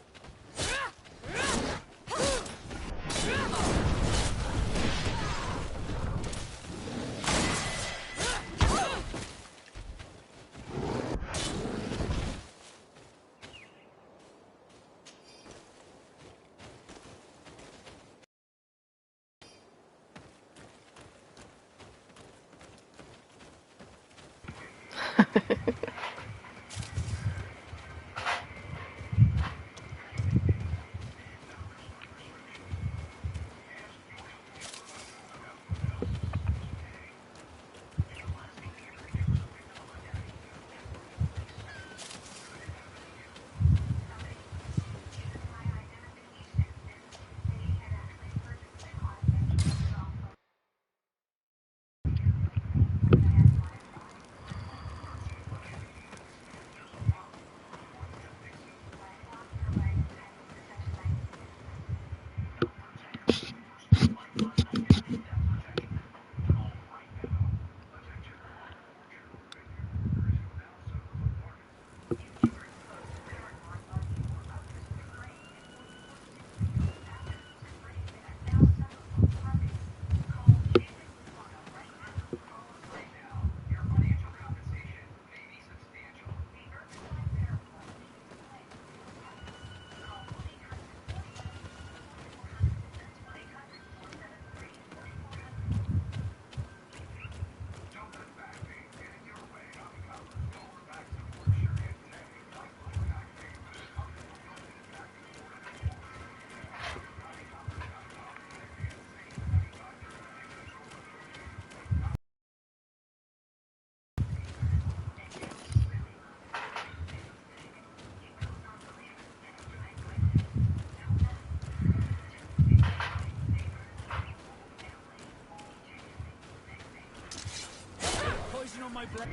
my blade.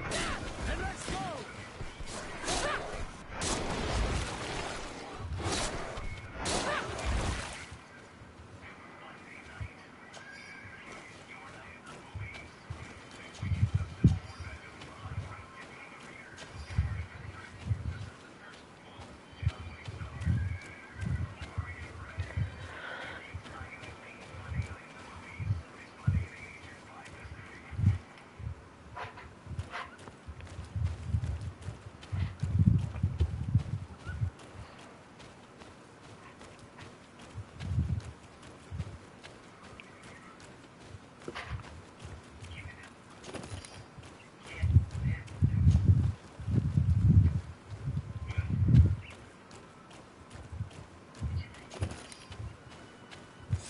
And let's go!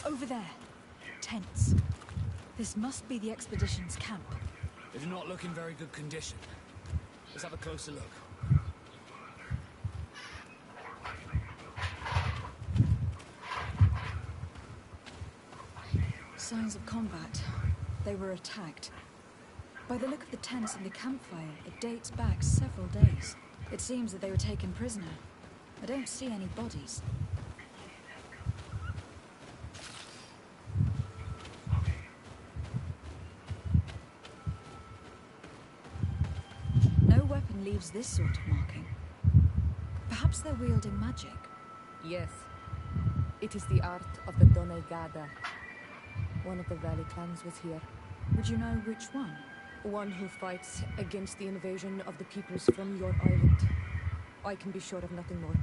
Over there. Tents. This must be the expedition's camp. They do not look in very good condition. Let's have a closer look. Signs of combat. They were attacked. By the look of the tents and the campfire, it dates back several days. It seems that they were taken prisoner. I don't see any bodies. No weapon leaves this sort of marking. Perhaps they're wielding magic. Yes. It is the art of the Donegada. One of the Valley clans was here. Would you know which one? One who fights against the invasion of the peoples from your island. I can be sure of nothing more.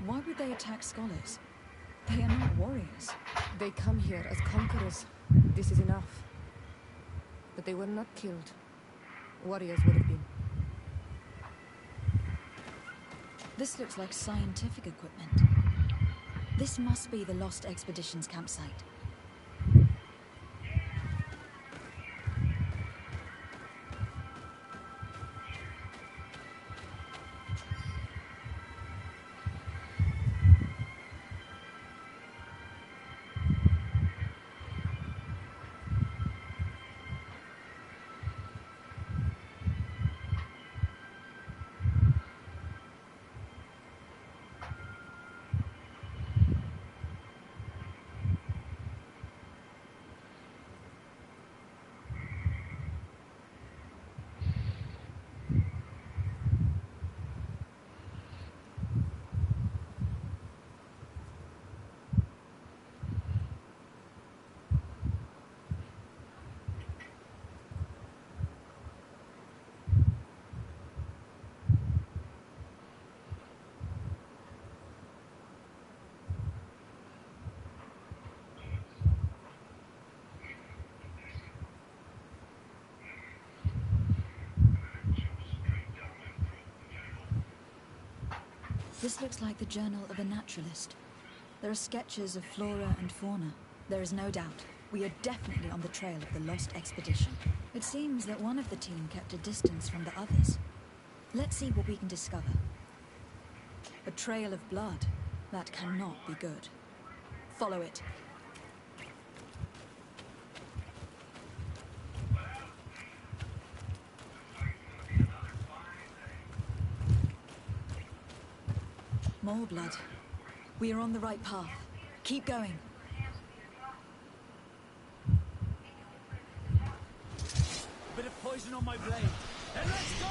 Why would they attack scholars? They are not warriors. They come here as conquerors. This is enough. But they were not killed. Warriors would have been. This looks like scientific equipment. This must be the Lost Expedition's campsite. This looks like the journal of a naturalist. There are sketches of flora and fauna. There is no doubt. We are definitely on the trail of the Lost Expedition. It seems that one of the team kept a distance from the others. Let's see what we can discover. A trail of blood. That cannot be good. Follow it. More blood. We are on the right path. Keep going. A bit of poison on my blade. And let's go!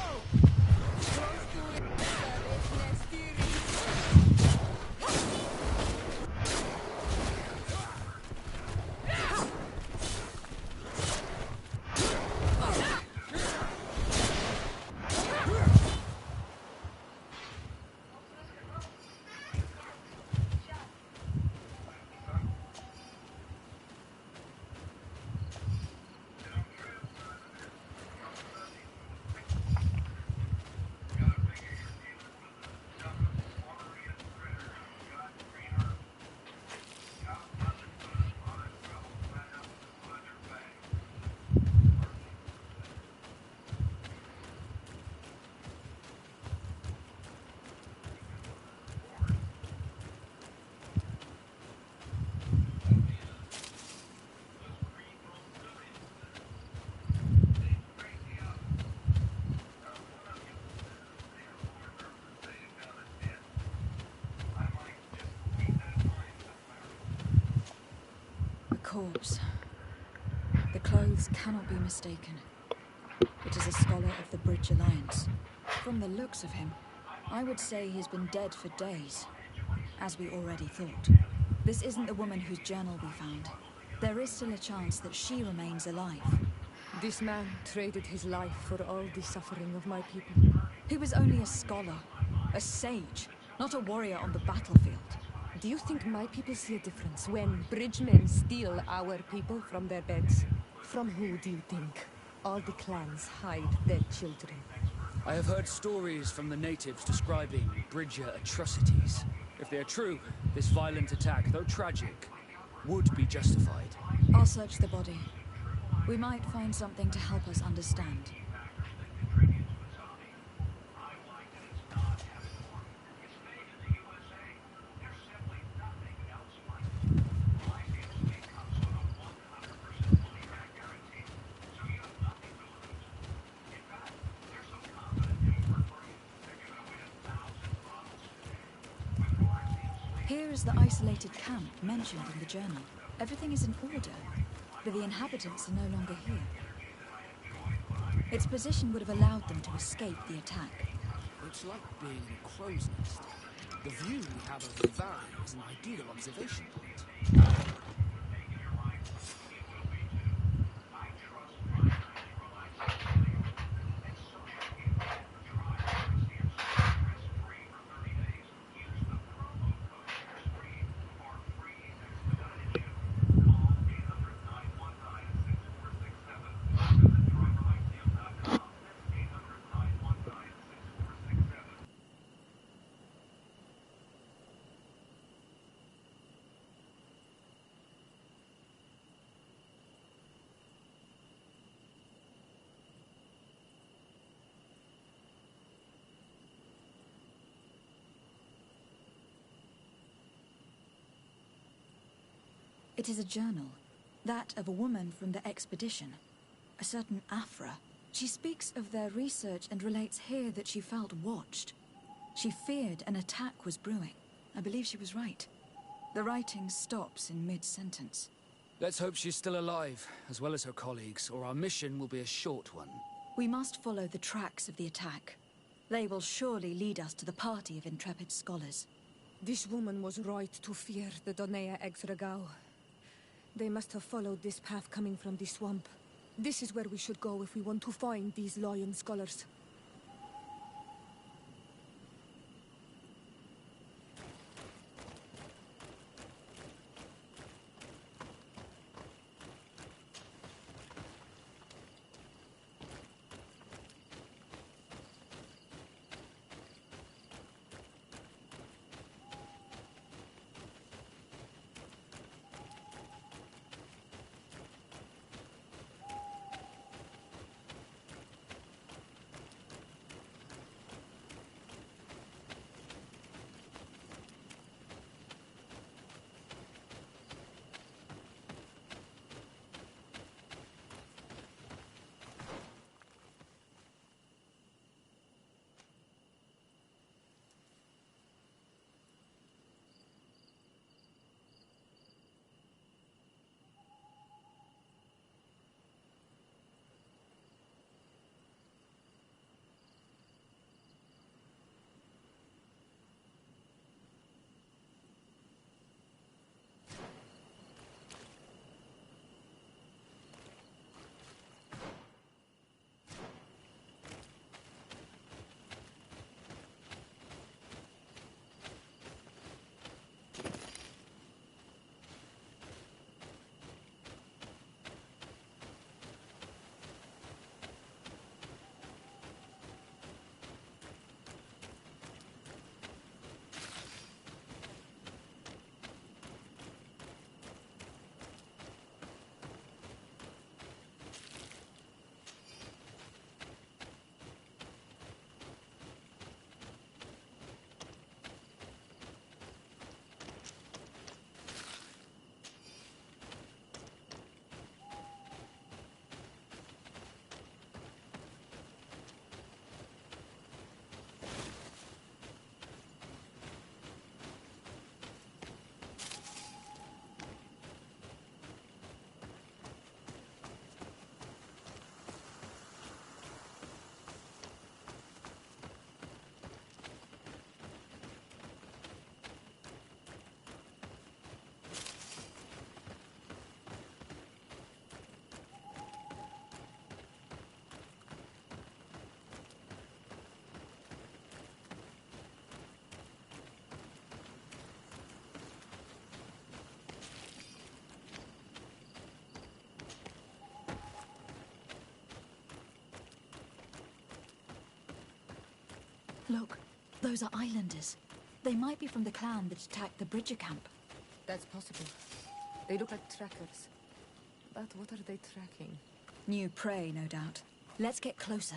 corpse. The clothes cannot be mistaken. It is a scholar of the Bridge Alliance. From the looks of him, I would say he's been dead for days, as we already thought. This isn't the woman whose journal we found. There is still a chance that she remains alive. This man traded his life for all the suffering of my people. He was only a scholar, a sage, not a warrior on the battlefield. Do you think my people see a difference when bridgemen steal our people from their beds? From who do you think all the clans hide their children? I have heard stories from the natives describing Bridger atrocities. If they are true, this violent attack, though tragic, would be justified. I'll search the body. We might find something to help us understand. Here is the isolated camp mentioned in the journal. Everything is in order, but the inhabitants are no longer here. Its position would have allowed them to escape the attack. It's like being in a crow's nest. The view we have of the valley is an ideal observation point. It is a journal, that of a woman from the expedition, a certain Afra. She speaks of their research and relates here that she felt watched. She feared an attack was brewing. I believe she was right. The writing stops in mid-sentence. Let's hope she's still alive, as well as her colleagues, or our mission will be a short one. We must follow the tracks of the attack. They will surely lead us to the party of intrepid scholars. This woman was right to fear the Donea Exregao. They must have followed this path coming from the swamp. This is where we should go if we want to find these lion scholars. Look, those are islanders. They might be from the clan that attacked the Bridger camp. That's possible. They look like trackers. But what are they tracking? New prey, no doubt. Let's get closer.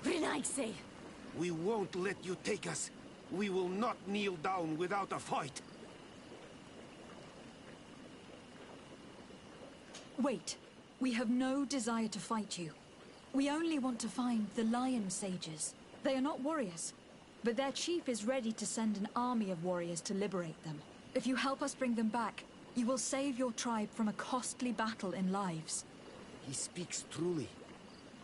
Renaigse! We won't let you take us. We will not kneel down without a fight. Wait. We have no desire to fight you. We only want to find the Lion Sages. They are not warriors, but their chief is ready to send an army of warriors to liberate them. If you help us bring them back, you will save your tribe from a costly battle in lives. He speaks truly.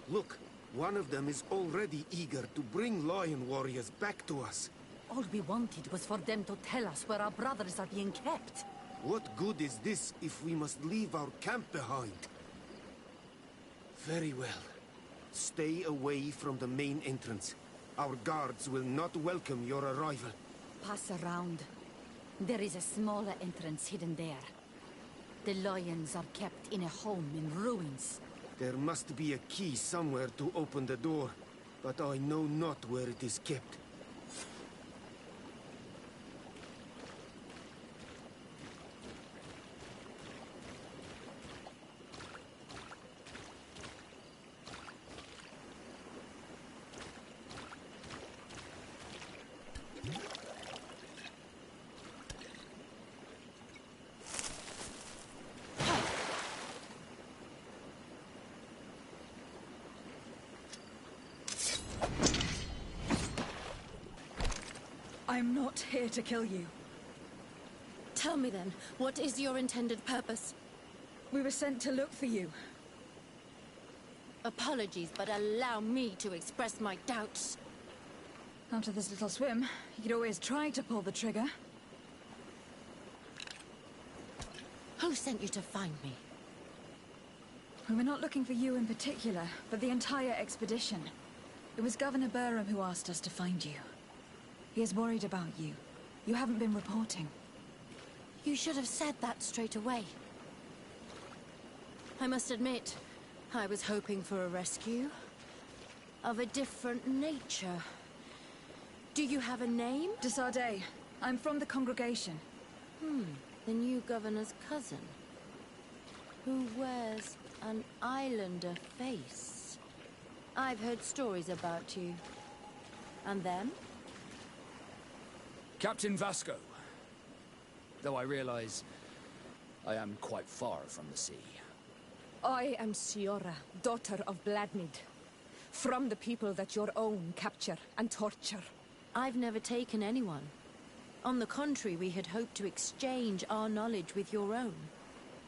Look, one of them is already eager to bring Lion warriors back to us. All we wanted was for them to tell us where our brothers are being kept. What good is this if we must leave our camp behind? Very well. Stay away from the main entrance. Our guards will not welcome your arrival. Pass around. There is a smaller entrance hidden there. The lions are kept in a home in ruins. There must be a key somewhere to open the door, but I know not where it is kept. I'm not here to kill you. Tell me then, what is your intended purpose? We were sent to look for you. Apologies, but allow me to express my doubts. After this little swim, you could always try to pull the trigger. Who sent you to find me? We were not looking for you in particular, but the entire expedition. It was Governor Burham who asked us to find you. He is worried about you. You haven't been reporting. You should have said that straight away. I must admit, I was hoping for a rescue. Of a different nature. Do you have a name? De Sardet. I'm from the congregation. The new governor's cousin. Who wears an islander face. I've heard stories about you. And them? Captain Vasco. Though I realize I am quite far from the sea. I am Siora, daughter of Bladnid. From the people that your own capture and torture. I've never taken anyone. On the contrary, we had hoped to exchange our knowledge with your own.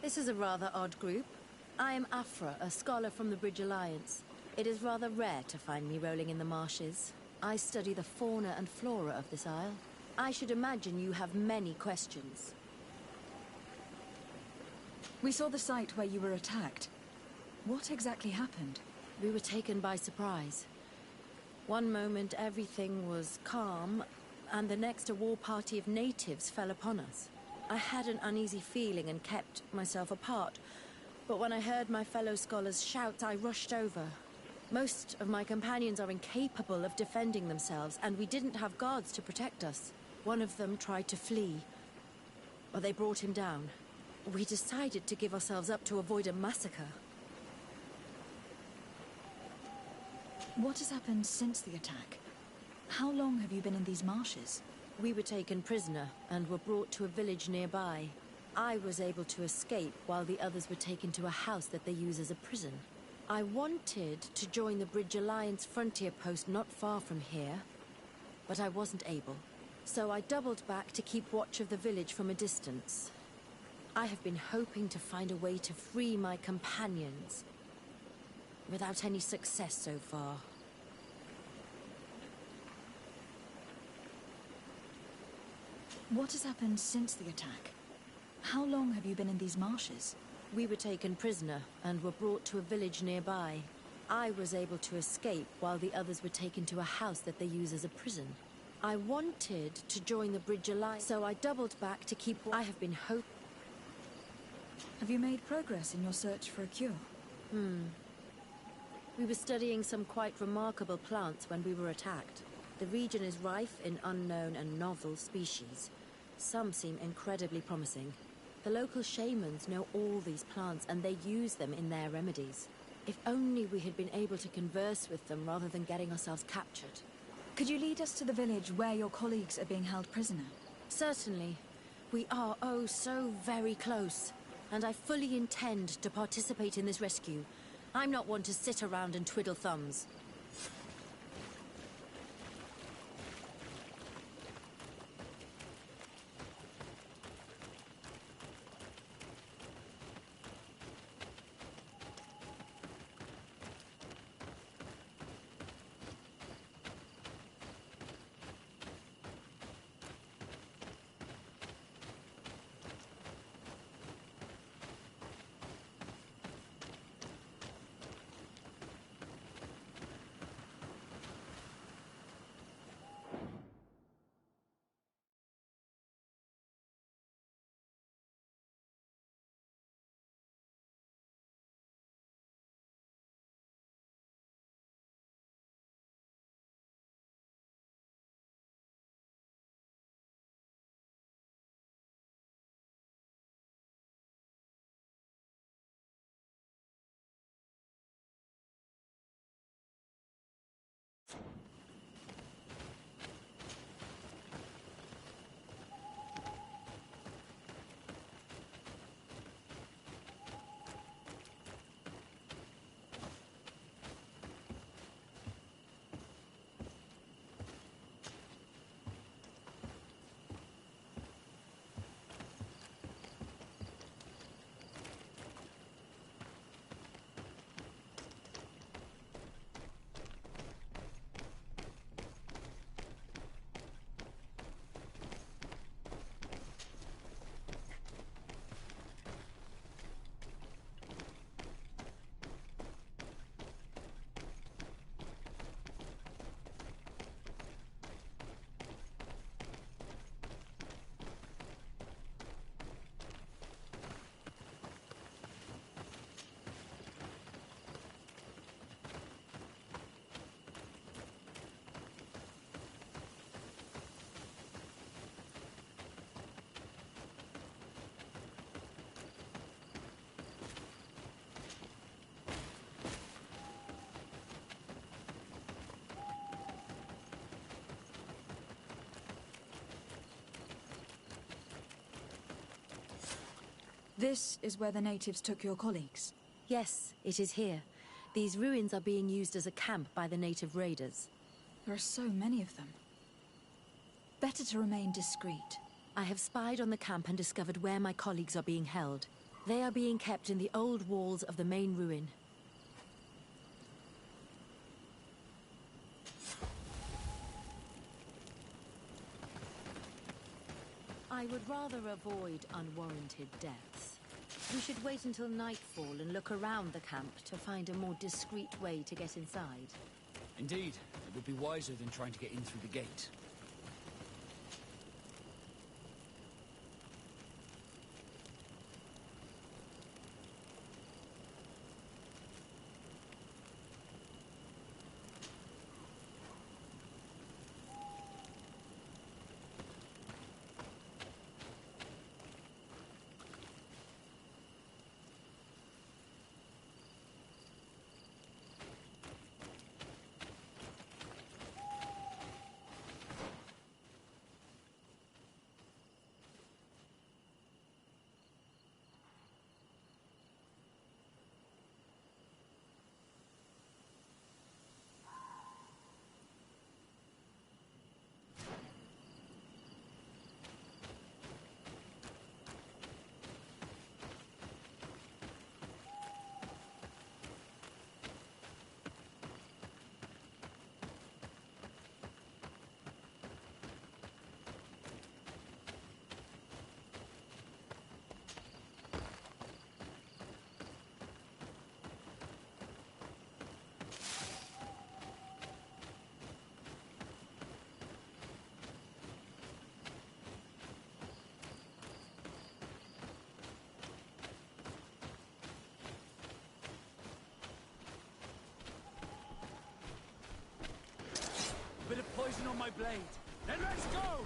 This is a rather odd group. I am Afra, a scholar from the Bridge Alliance. It is rather rare to find me rolling in the marshes. I study the fauna and flora of this isle. I should imagine you have many questions. We saw the site where you were attacked. What exactly happened? We were taken by surprise. One moment everything was calm, and the next a war party of natives fell upon us. I had an uneasy feeling and kept myself apart, but when I heard my fellow scholars shout, I rushed over. Most of my companions are incapable of defending themselves, and we didn't have guards to protect us. One of them tried to flee, but they brought him down. We decided to give ourselves up to avoid a massacre. What has happened since the attack? How long have you been in these marshes? We were taken prisoner and were brought to a village nearby. I was able to escape while the others were taken to a house that they use as a prison. I wanted to join the Bridge Alliance frontier post not far from here, but I wasn't able. So I doubled back to keep watch of the village from a distance. I have been hoping to find a way to free my companions, without any success so far. What has happened since the attack? How long have you been in these marshes? We were taken prisoner and were brought to a village nearby. I was able to escape while the others were taken to a house that they use as a prison. I wanted to join the Bridge Alliance, so I doubled back to keep... I have been Have you made progress in your search for a cure? We were studying some quite remarkable plants when we were attacked. The region is rife in unknown and novel species. Some seem incredibly promising. The local shamans know all these plants and they use them in their remedies. If only we had been able to converse with them rather than getting ourselves captured. Could you lead us to the village where your colleagues are being held prisoner? Certainly. We are oh so very close. And I fully intend to participate in this rescue. I'm not one to sit around and twiddle thumbs. This is where the natives took your colleagues? Yes, it is here. These ruins are being used as a camp by the native raiders. There are so many of them. Better to remain discreet. I have spied on the camp and discovered where my colleagues are being held. They are being kept in the old walls of the main ruin. I would rather avoid unwarranted deaths. We should wait until nightfall and look around the camp to find a more discreet way to get inside. Indeed, it would be wiser than trying to get in through the gate. poison on my blade. Then let's go!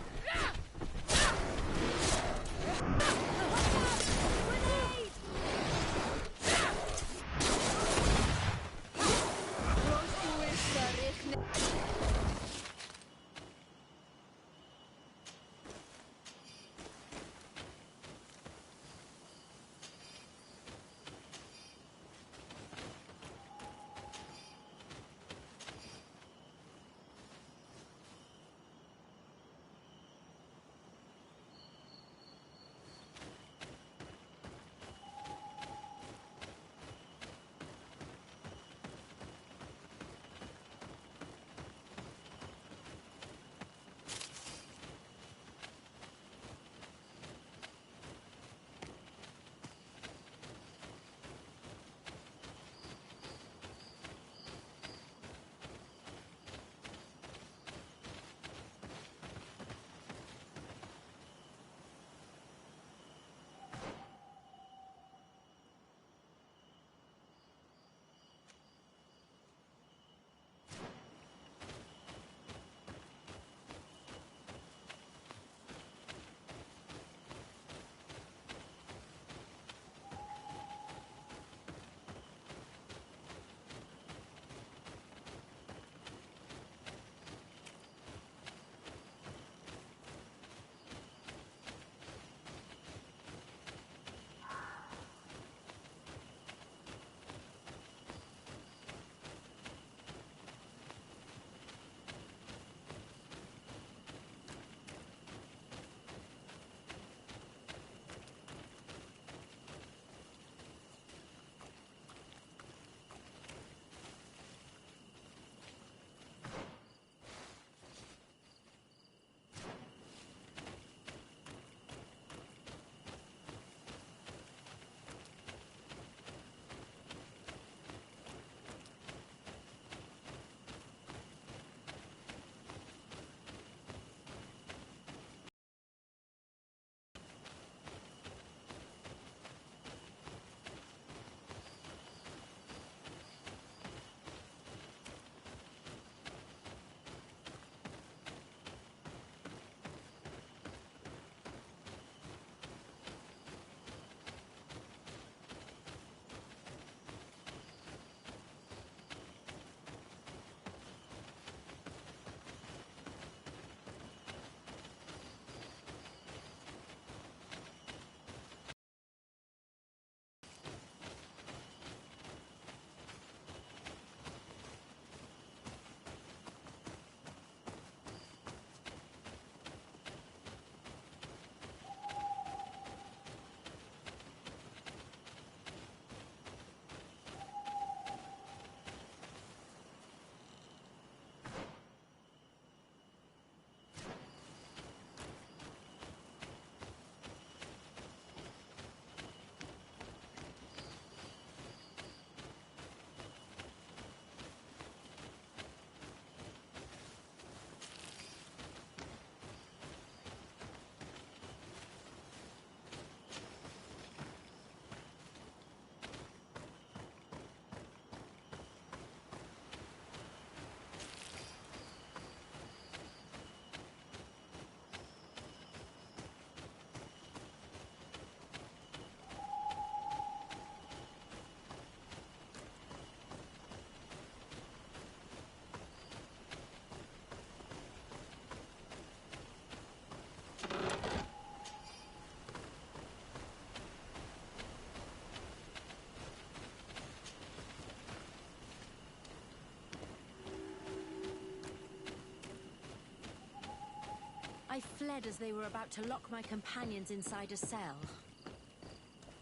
I fled as they were about to lock my companions inside a cell.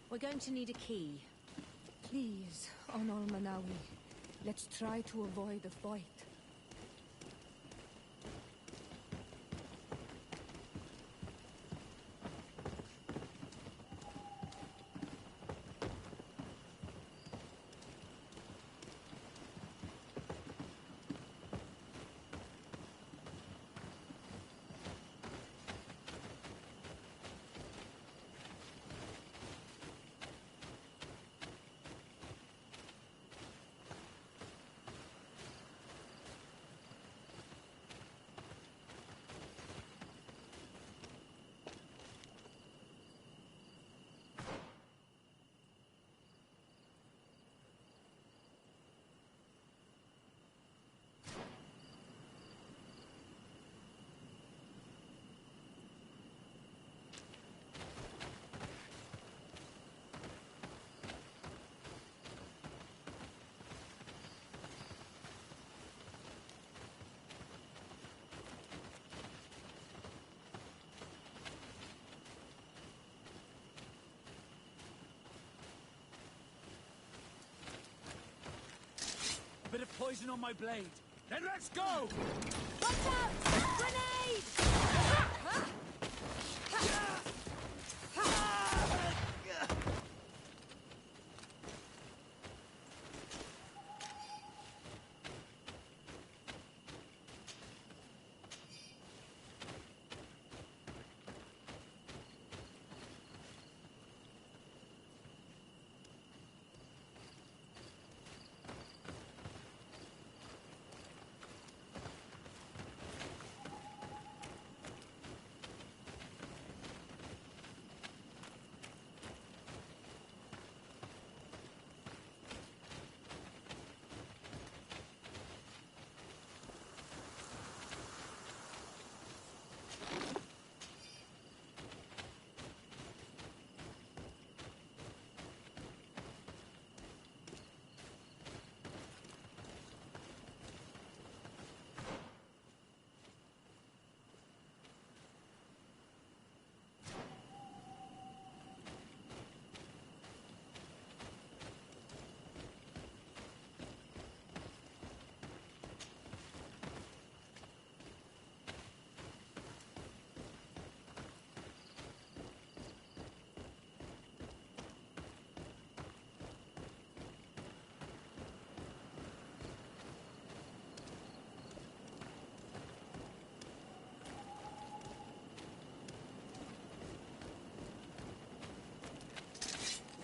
We're going to need a key. Please, Honor Manawi, let's try to avoid a fight. poison on my blade. Then let's go! Watch out! Grenade!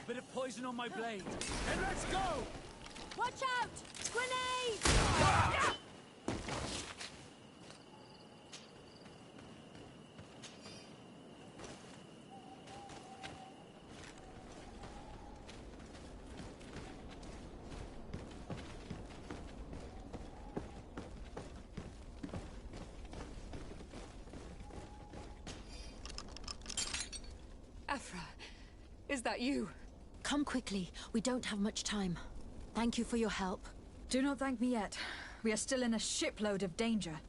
Bit of poison on my blade. Then let's go! Watch out! Grenade! Afra, is that you? Come quickly. We don't have much time. Thank you for your help. Do not thank me yet. We are still in a shipload of danger.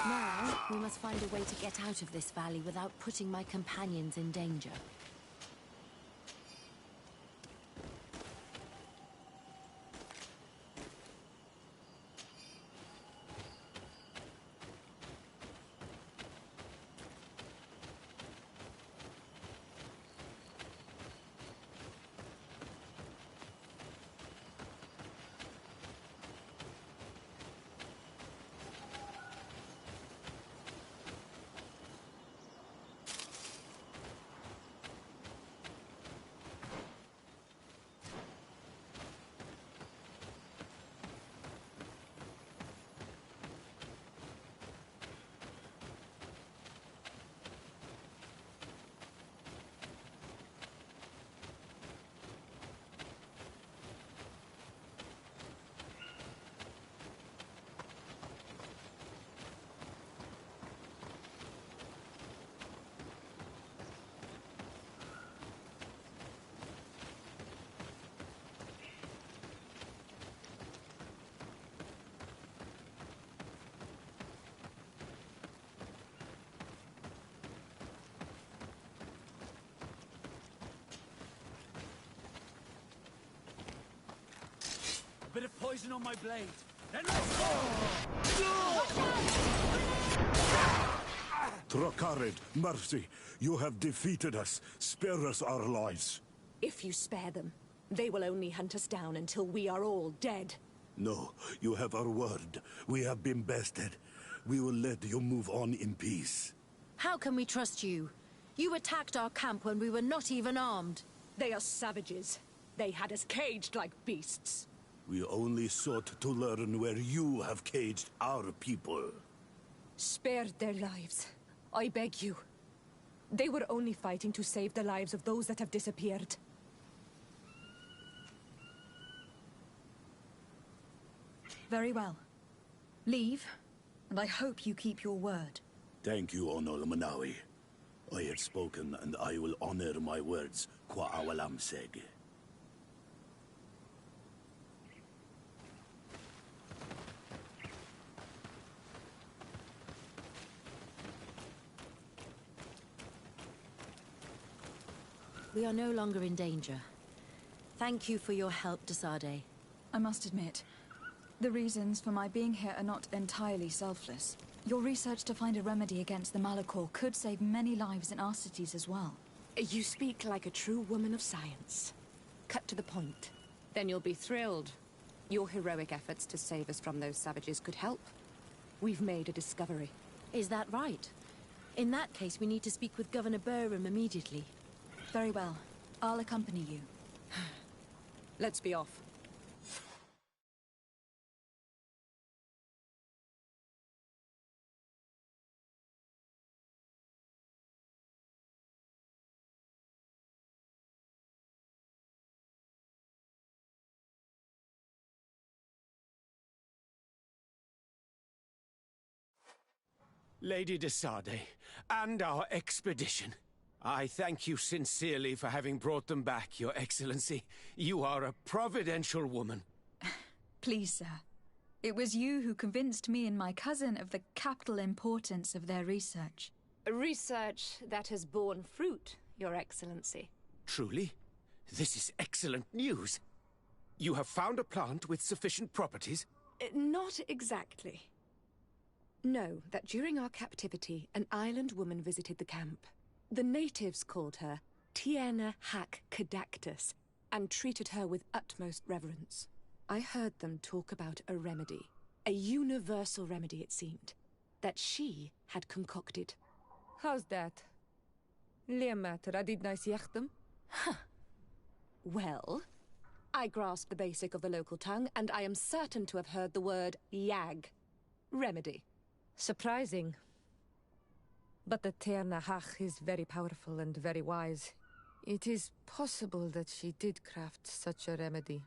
Now, we must find a way to get out of this valley without putting my companions in danger. A bit of poison on my blade. Then let's go! Trakarid, mercy, you have defeated us. Spare us our lives. If you spare them, They will only hunt us down until we are all dead. No, you have our word. We have been bested. We will let you move on in peace. How can we trust you? You attacked our camp when we were not even armed. They are savages. They had us caged like beasts. We only sought to learn where you have caged our people. Spare their lives. I beg you. They were only fighting to save the lives of those that have disappeared. Very well. Leave, and I hope you keep your word. Thank you, Onol Manawi. I have spoken, and I will honor my words, qua awalam seg. We are no longer in danger. Thank you for your help, Desade. I must admit, the reasons for my being here are not entirely selfless. Your research to find a remedy against the Malachor could save many lives in our cities as well. You speak like a true woman of science. Cut to the point. Then you'll be thrilled. Your heroic efforts to save us from those savages could help. We've made a discovery. Is that right? In that case, we need to speak with Governor Burham immediately. Very well. I'll accompany you. Let's be off. Lady Desade, and our expedition. I thank you sincerely for having brought them back, Your Excellency. You are a providential woman. Please, sir. It was you who convinced me and my cousin of the capital importance of their research. Research that has borne fruit, Your Excellency. Truly? This is excellent news. You have found a plant with sufficient properties? Not exactly. Know that during our captivity, an island woman visited the camp. The natives called her Tierna Hac Cadactus and treated her with utmost reverence. I heard them talk about a remedy, a universal remedy it seemed, that she had concocted. How's that? Leamat radidna siachtum? Well, I grasp the basic of the local tongue, and I am certain to have heard the word yag, remedy. Surprising. But the Tierna Hach is very powerful and very wise. It is possible that she did craft such a remedy.